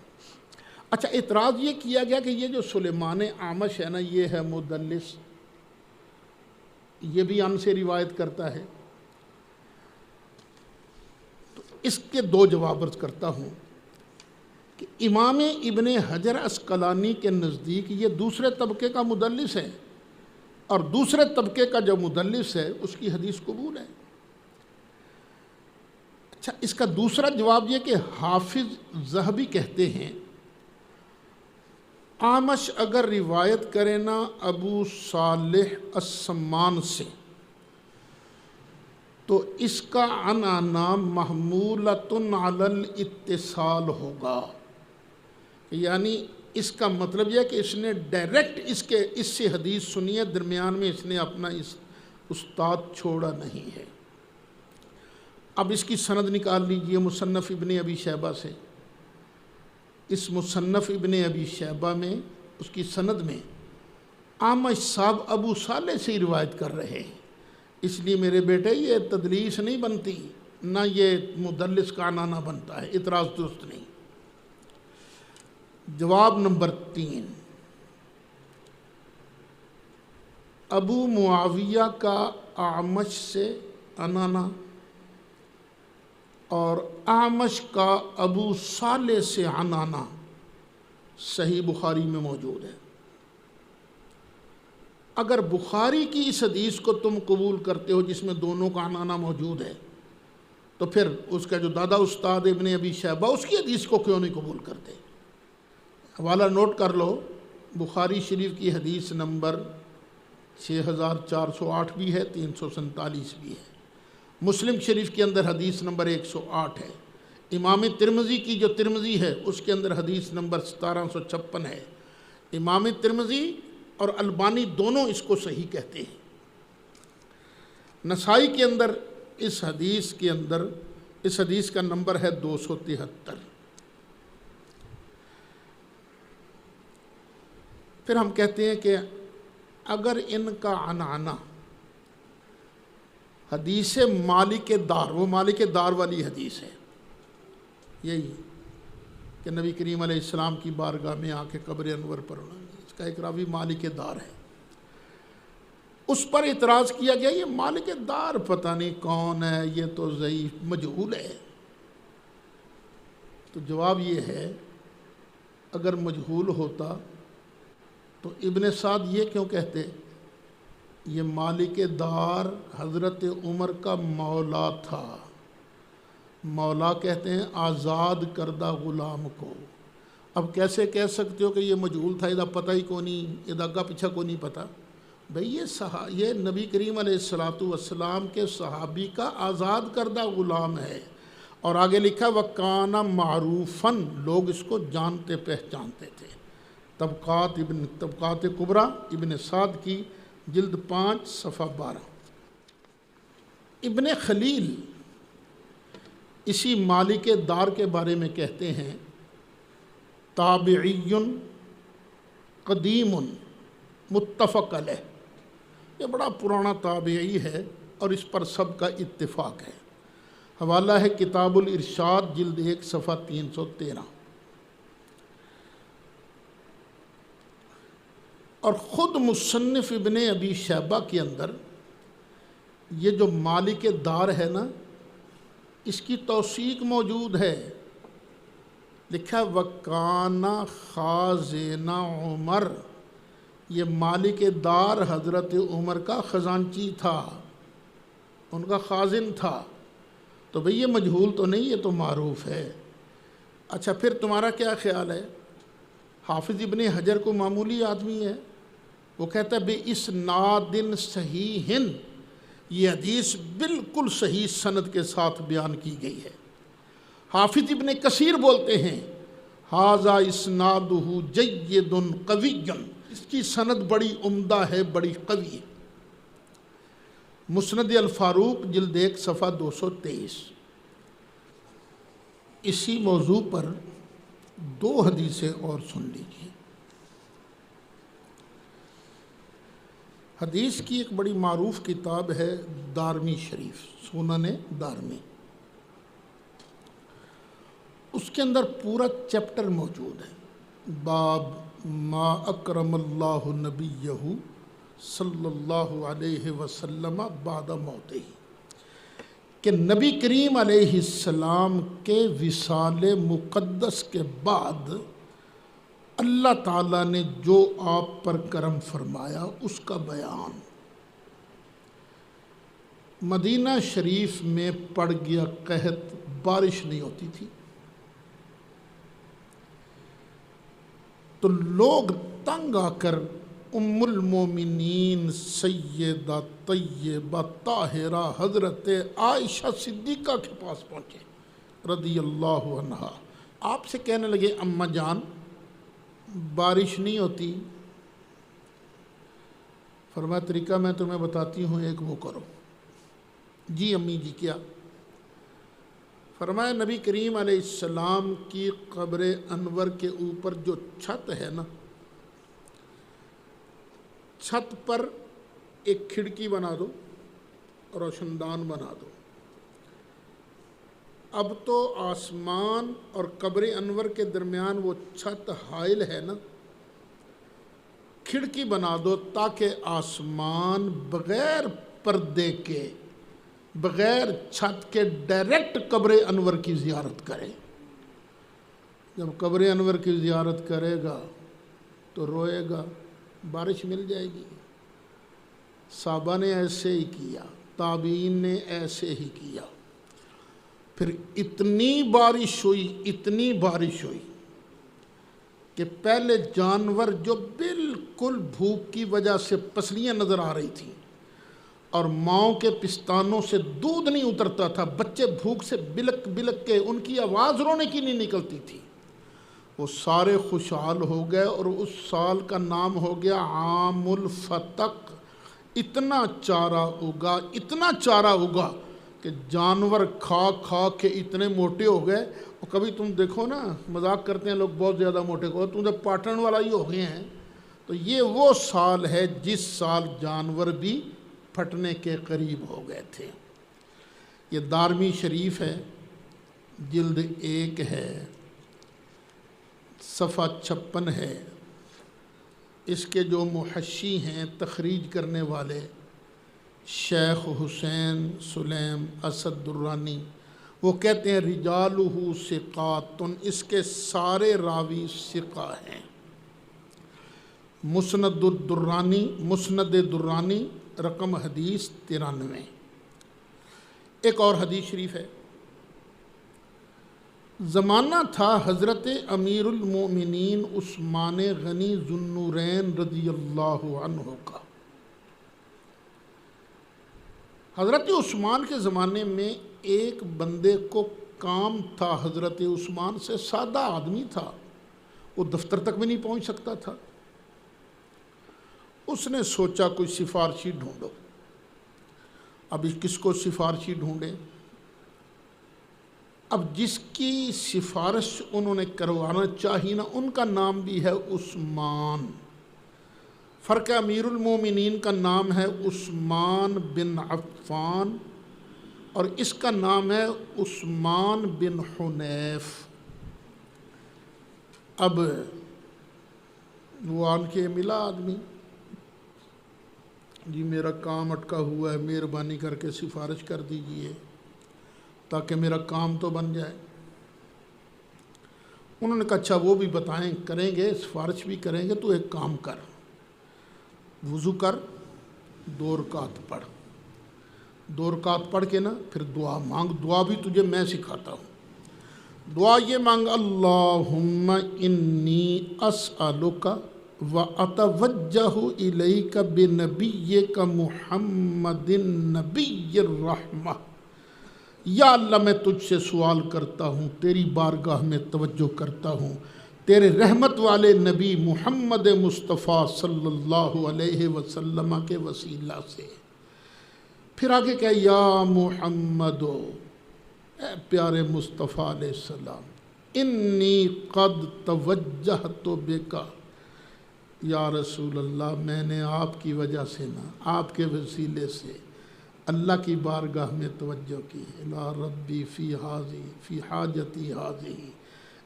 اچھا اعتراض یہ کیا گیا کہ یہ جو سلیمان اعمش ہے نا یہ ہے مدلس، یہ بھی ان سے روایت کرتا ہے۔ تو اس کے دو جواب عرض کرتا ہوں کہ امام ابن حجر عسقلانی کے نزدیک یہ دوسرے طبقے کا مدلس ہے، اور دوسرے طبقے کا جو مدلس ہے اس کی حدیث قبول ہے۔ اچھا اس کا دوسرا جواب یہ کہ حافظ ذہبی کہتے ہیں اعمش اگر روایت کرے نا ابو صالح السمان سے تو اس کا عنعنہ محمولۃ علی الاتصال ہوگا، یعنی اس کا مطلب یہ کہ اس نے ڈائریکٹ اس سے حدیث سنی ہے، درمیان میں اس نے اپنا اس استاد چھوڑا نہیں ہے۔ اب اس کی سند نکال لیجئے مصنف ابن ابی شیبہ سے۔ اس مصنف ابن ابی شیبہ میں اس کی سند میں اعمش صاحب ابو صالح سے ہی روایت کر رہے ہیں، اس لیے میرے بیٹے یہ تدلیس نہیں بنتی، نہ یہ مدلس کا عنعنہ بنتا ہے، اعتراض درست نہیں۔ جواب نمبر 3، ابو معاویہ کا اعمش سے عنعنہ اور اعمش کا ابو صالح سے عنعنہ صحیح بخاری میں موجود ہے۔ اگر بخاری کی اس حدیث کو تم قبول کرتے ہو جس میں دونوں کا عنعنہ موجود ہے تو پھر اس کا جو دادا استاد ابن ابی شیبہ اس کی حدیث کو کیوں نہیں قبول کرتے؟ حوالہ نوٹ کر لو، بخاری شریف کی حدیث نمبر 6408 بھی ہے، 347 بھی ہے، مسلم شریف کے اندر حدیث نمبر 108 ہے، امام ترمذی کی جو ترمذی ہے اس کے اندر حدیث نمبر 1756 ہے۔ امام ترمذی اور البانی دونوں اس کو صحیح کہتے ہیں۔ نسائی کے اندر اس حدیث کا نمبر ہے 273۔ پھر ہم کہتے ہیں کہ اگر ان کا عنعنہ حدیث مالک دار، وہ مالک دار والی حدیث ہے، یہی کہ نبی کریم علیہ السلام کی بارگاہ میں آ کے قبر انور پر اس کا ایک راوی مالک دار ہے، اس پر اعتراض کیا گیا یہ مالک دار پتہ نہیں کون ہے، یہ تو ضعیف مجہول ہے۔ تو جواب یہ ہے اگر مجہول ہوتا تو ابن سعد یہ کیوں کہتے یہ مالک دار حضرت عمر کا مولا تھا، مولا کہتے ہیں آزاد کردہ غلام کو۔ اب کیسے کہہ سکتے ہو کہ یہ مجہول تھا، یہ پتہ ہی کو نہیں، یہ آگا پیچھا کو نہیں پتہ؟ بھئی یہ نبی کریم علیہ السلام کے صحابی کا آزاد کردہ غلام ہے، اور آگے لکھا وَكَانَ مَعْرُوفًا، لوگ اس کو جانتے پہچانتے تھے۔ طبقات کبریٰ ابن سعد کی جلد 5 صفحہ 12۔ ابن خلیل اسی مالک دار کے بارے میں کہتے ہیں تابعی قدیم متفق علیہ، یہ بڑا پرانا تابعی ہے اور اس پر سب کا اتفاق ہے۔ حوالہ ہے کتاب الارشاد جلد 1 صفحہ 313۔ اور خود مصنف ابن ابی شیبہ کے اندر یہ جو مالک دار ہے نا اس کی توثیق موجود ہے، لکھا وَكَانَ خَازِنَ عمر یہ مالک دار حضرت عمر کا خزانچی تھا، ان کا خازن تھا، تو بھئی یہ مجہول تو نہیں، یہ تو معروف ہے۔ اچھا پھر تمہارا کیا خیال ہے؟ حافظ ابن حجر کو معمولی آدمی ہے، وہ کہتا ہے بِإِسْنَادٍ صحیح، یہ حدیث بالکل صحیح سند کے ساتھ بیان کی گئی ہے۔ حافظ ابن کثیر بولتے ہیں ھذا اسنادہ جید قوی، اس کی سند بڑی عمدہ ہے، بڑی قوی ہے۔ مسند الفاروق جلد 1 صفحہ 223۔ اسی موضوع پر 2 حدیثیں اور سن لیجیے۔ حدیث کی ایک بڑی معروف کتاب ہے دارمی شریف، سنن دارمی، اس کے اندر پورا چیپٹر موجود ہے، باب ما اکرم اللہ نبیہ صلی اللہ علیہ وسلم بعد موتہ، کہ نبی کریم علیہ السلام کے وصال مقدس کے بعد اللہ تعالیٰ نے جو آپ پر کرم فرمایا اس کا بیان۔ مدینہ شریف میں پڑ گیا قحط، بارش نہیں ہوتی تھی، تو لوگ تنگ آ کر ام المومنین سیدہ طیبہ طاہرہ حضرت عائشہ صدیقہ کے پاس پہنچے رضی اللہ عنہا۔ آپ سے کہنے لگے اماں جان بارش نہیں ہوتی؟ فرمایا طریقہ میں تمہیں بتاتی ہوں، ایک وہ کرو۔ جی امی جی کیا؟ فرمایا نبی کریم علیہ السلام کی قبر انور کے اوپر جو چھت ہے نا، چھت پر ایک کھڑکی بنا دو، روشن دان بنا دو۔ اب تو آسمان اور قبر انور کے درمیان وہ چھت حائل ہے نا، کھڑکی بنا دو تاکہ آسمان بغیر پردے کے، بغیر چھت کے ڈائریکٹ قبر انور کی زیارت کرے۔ جب قبر انور کی زیارت کرے گا تو روئے گا، بارش مل جائے گی۔ صحابہ نے ایسے ہی کیا، تابعین نے ایسے ہی کیا۔ پھر اتنی بارش ہوئی کہ پہلے جانور جو بالکل بھوک کی وجہ سے پسلیاں نظر آ رہی تھیں اور ماؤں کے پستانوں سے دودھ نہیں اترتا تھا، بچے بھوک سے بلک بلک کے، ان کی آواز رونے کی نہیں نکلتی تھی، وہ سارے خوشحال ہو گئے اور اس سال کا نام ہو گیا عام الفتق۔ اتنا چارہ اگا کہ جانور کھا کھا کے اتنے موٹے ہو گئے۔ اور کبھی تم دیکھو نا، مذاق کرتے ہیں لوگ بہت زیادہ موٹے کو، تم تو پاٹن والا ہی ہو گئے ہیں۔ تو یہ وہ سال ہے جس سال جانور بھی پھٹنے کے قریب ہو گئے تھے۔ یہ دارمی شریف ہے، جلد 1 ہے، صفحہ 56 ہے۔ اس کے جو محشی ہیں، تخریج کرنے والے، شیخ حسین سلیم اسد درانی، وہ کہتے ہیں رجالہ ثقات، اس کے سارے راوی ثقہ ہیں۔ مسند درانی رقم حدیث 93۔ ایک اور حدیث شریف ہے، زمانہ تھا حضرت امیر المومنین عثمان غنی ذو النورین رضی اللہ عنہ کا۔ حضرت عثمان کے زمانے میں ایک بندے کو کام تھا حضرت عثمان سے، سادہ آدمی تھا، وہ دفتر تک بھی نہیں پہنچ سکتا تھا۔ اس نے سوچا کوئی سفارشی ڈھونڈو۔ اب کس کو سفارشی ڈھونڈے؟ اب جس کی سفارش انہوں نے کروانا چاہی نا، ان کا نام بھی ہے عثمان۔ فرق امیر المومنین کا نام ہے عثمان بن عفان اور اس کا نام ہے عثمان بن حنیف۔ اب وہ آن کے ملا آدمی، جی میرا کام اٹکا ہوا ہے، مہربانی کر کے سفارش کر دیجئے تاکہ میرا کام تو بن جائے۔ انہوں نے کہا اچھا وہ بھی بتائیں، کریں گے، سفارش بھی کریں گے، تو ایک کام کر، وضو کر، 2 رکعت پڑھ، 2 رکعت پڑھ کے نا پھر دعا مانگ. دعا بھی تجھے میں سکھاتا ہوں. دعا یہ مانگ، اللہم انی اسألک و اتوجہ الیک بنبیک محمد نبی الرحمہ. یا اللہ میں تجھ سے سوال کرتا ہوں، تیری بارگاہ میں توجہ کرتا ہوں تیرے رحمت والے نبی محمد مصطفیٰ صلی اللہ علیہ وسلم کے وسیلہ سے. پھر آگے کہ یا محمد، اے پیارے مصطفیٰ علیہ السلام، انی قد توجہت بک، یا رسول اللہ میں نے آپ کی وجہ سے نا، آپ کے وسیلے سے اللہ کی بارگاہ میں توجہ کی. الی ربی فی حاضی فی حاجتی حاضی،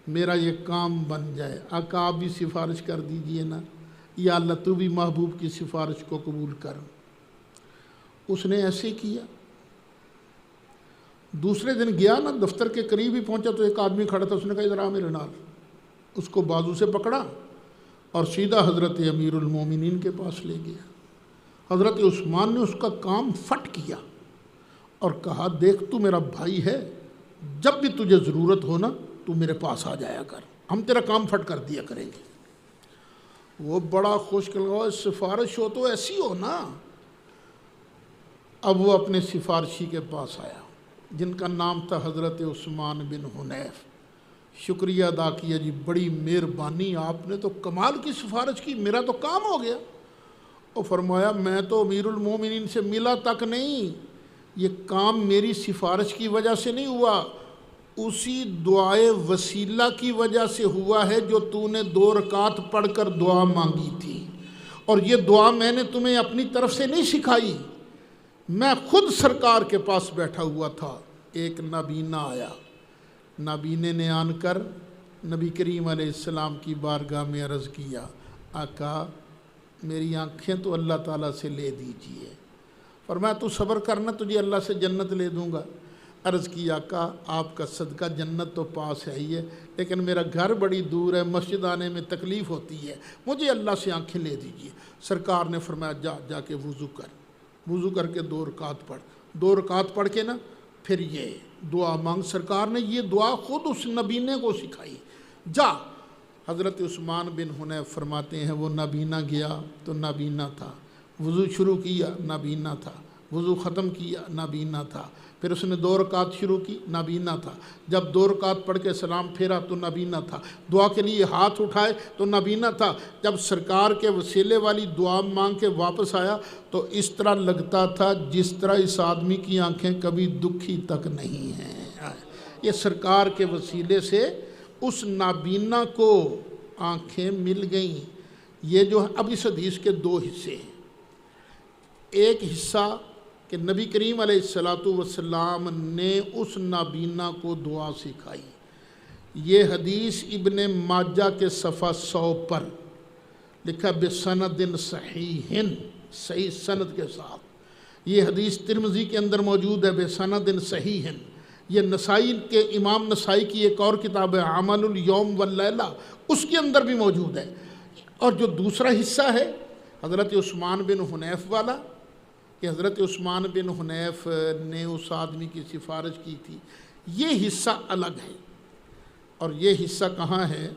میرا یہ کام بن جائے. آقا آپ بھی سفارش کر دیجئے نا، یا اللہ تو بھی محبوب کی سفارش کو قبول کر. اس نے ایسے کیا. دوسرے دن گیا نا، دفتر کے قریب ہی پہنچا تو ایک آدمی کھڑا تھا. اس نے کہا ادھر آ میرے نال. اس کو بازو سے پکڑا اور سیدھا حضرت امیر المومنین کے پاس لے گیا. حضرت عثمان نے اس کا کام فٹ کیا اور کہا دیکھ تو میرا بھائی ہے، جب بھی تجھے ضرورت ہو نا تو میرے پاس آ جایا کر، ہم تیرا کام فٹ کر دیا کریں گے. وہ بڑا خوش کر، سفارش ہو تو ایسی ہو نا. اب وہ اپنے سفارشی کے پاس آیا جن کا نام تھا حضرت عثمان بن حنیف. شکریہ ادا کیا، جی بڑی مہربانی، آپ نے تو کمال کی سفارش کی، میرا تو کام ہو گیا. اور فرمایا میں تو امیر المومنین سے ملا تک نہیں، یہ کام میری سفارش کی وجہ سے نہیں ہوا، اسی دعائے وسیلہ کی وجہ سے ہوا ہے جو تو نے 2 رکعت پڑھ کر دعا مانگی تھی. اور یہ دعا میں نے تمہیں اپنی طرف سے نہیں سکھائی، میں خود سرکار کے پاس بیٹھا ہوا تھا. ایک نابینا آیا، نابینے نے آن کر نبی کریم علیہ السلام کی بارگاہ میں عرض کیا، آقا میری آنکھیں تو اللہ تعالیٰ سے لے دیجئے. فرمایا تو صبر کرنا، تجھے اللہ سے جنت لے دوں گا. عرض کی آقا آپ کا صدقہ جنت تو پاس ہے ہی ہے، لیکن میرا گھر بڑی دور ہے، مسجد آنے میں تکلیف ہوتی ہے، مجھے اللہ سے آنکھیں لے دیجئے. سرکار نے فرمایا جا کے وضو کر، وضو کر کے 2 رکعت پڑھ. 2 رکعت پڑھ کے نا پھر یہ دعا مانگ. سرکار نے یہ دعا خود اس نبینے کو سکھائی. جا. حضرت عثمان بن حنیف فرماتے ہیں وہ نابینا گیا تو نابینا تھا، وضو شروع کیا نابینا تھا، وضو ختم کیا نابینا تھا، پھر اس نے 2 رکعت شروع کی نابینا تھا، جب 2 رکعت پڑھ کے سلام پھیرا تو نابینا تھا، دعا کے لیے ہاتھ اٹھائے تو نابینا تھا. جب سرکار کے وسیلے والی دعا مانگ کے واپس آیا تو اس طرح لگتا تھا جس طرح اس آدمی کی آنکھیں کبھی دکھی تک نہیں ہیں. یہ سرکار کے وسیلے سے اس نابینا کو آنکھیں مل گئیں. یہ جو اب اس حدیث کے 2 حصے ہیں. ایک حصہ کہ نبی کریم علیہ السلام نے اس نابینا کو دعا سکھائی. یہ حدیث ابن ماجہ کے صفحہ 100 پر لکھا بسند صحیح، صحیح سند کے ساتھ. یہ حدیث ترمذی کے اندر موجود ہے بسند صحیح. یہ نسائی کے امام نسائی کی ایک اور کتاب ہے عمل الیوم واللیلہ، اس کے اندر بھی موجود ہے. اور جو دوسرا حصہ ہے حضرت عثمان بن حنیف والا کہ حضرت عثمان بن حنیف نے اس آدمی کی سفارش کی تھی، یہ حصہ الگ ہے. اور یہ حصہ کہاں ہے؟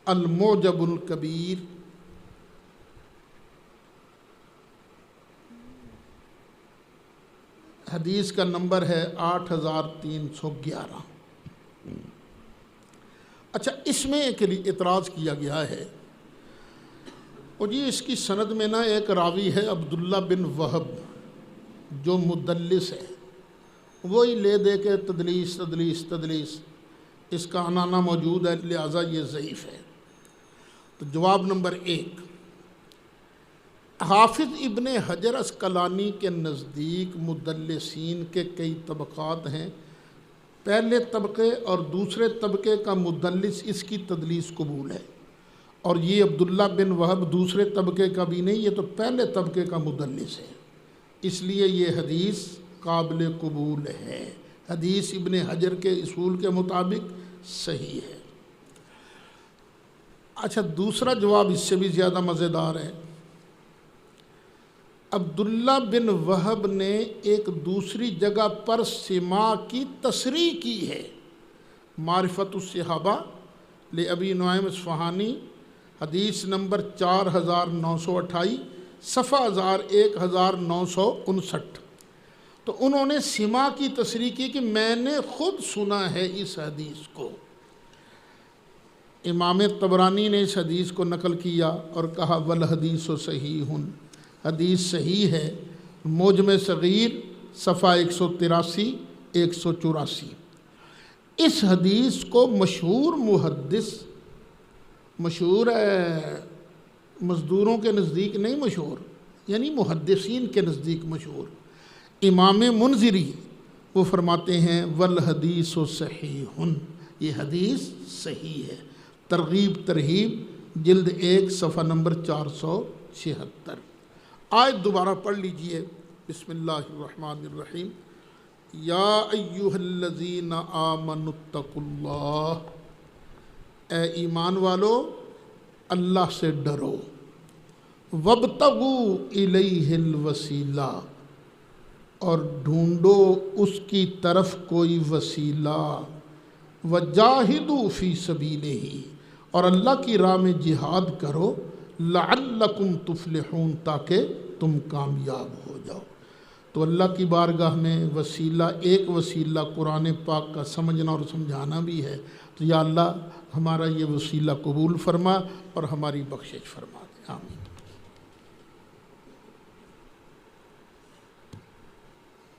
المعجم الکبیر حدیث کا نمبر ہے 8311. اچھا اس میں ایک اعتراض کیا گیا ہے، اور جی اس کی سند میں نا ایک راوی ہے عبداللہ بن وہب جو مدلس ہے، وہی لے دے کے تدلیس تدلیس تدلیس، اس کا عنانہ موجود ہے، لہٰذا یہ ضعیف ہے. تو جواب نمبر 1، حافظ ابن حجر اسقلانی کے نزدیک مدلسین کے کئی طبقات ہیں. پہلے طبقے اور دوسرے طبقے کا مدلس اس کی تدلیس قبول ہے، اور یہ عبداللہ بن وہب دوسرے طبقے کا بھی نہیں، یہ تو پہلے طبقے کا مدلس ہے، اس لیے یہ حدیث قابل قبول ہے. حدیث ابن حجر کے اصول کے مطابق صحیح ہے. اچھا دوسرا جواب اس سے بھی زیادہ مزیدار ہے۔ عبداللہ بن وہب نے ایک دوسری جگہ پر سما کی تصریح کی ہے۔ معرفت الصحابہ لابی نعیم اصفہانی، حدیث نمبر 4928، صفحہ 1959۔ تو انہوں نے سما کی تصریح کی کہ میں نے خود سنا ہے اس حدیث کو۔ امام طبرانی نے اس حدیث کو نقل کیا اور کہا والحدیث صحیح، حدیث صحیح ہے۔ معجم صغیر صفحہ 183 184۔ اس حدیث کو مشہور محدث، مشہور ہے مزدوروں کے نزدیک نہیں مشہور، یعنی محدثین کے نزدیک مشہور، امام منذری وہ فرماتے ہیں والحدیث صحیح، یہ حدیث صحیح ہے۔ ترغیب ترہیب جلد 1 صفحہ نمبر 476۔ آیت دوبارہ پڑھ لیجئے، بسم اللہ الرحمن الرحیم۔ یا ایہا الذین آمنوا اتقوا اللہ، اے ایمان والو اللہ سے ڈرو، وابتغوا الیہ الوسیلہ، اور ڈھونڈو اس کی طرف کوئی وسیلہ، وجاہدوا فی سبیلہ، اور اللہ کی راہ میں جہاد کرو، لعلکم تفلحون، تاکہ تم کامیاب ہو جاؤ۔ تو اللہ کی بارگاہ میں وسیلہ، ایک وسیلہ قرآن پاک کا سمجھنا اور سمجھانا بھی ہے۔ تو یا اللہ ہمارا یہ وسیلہ قبول فرما اور ہماری بخشش فرما دے، آمین۔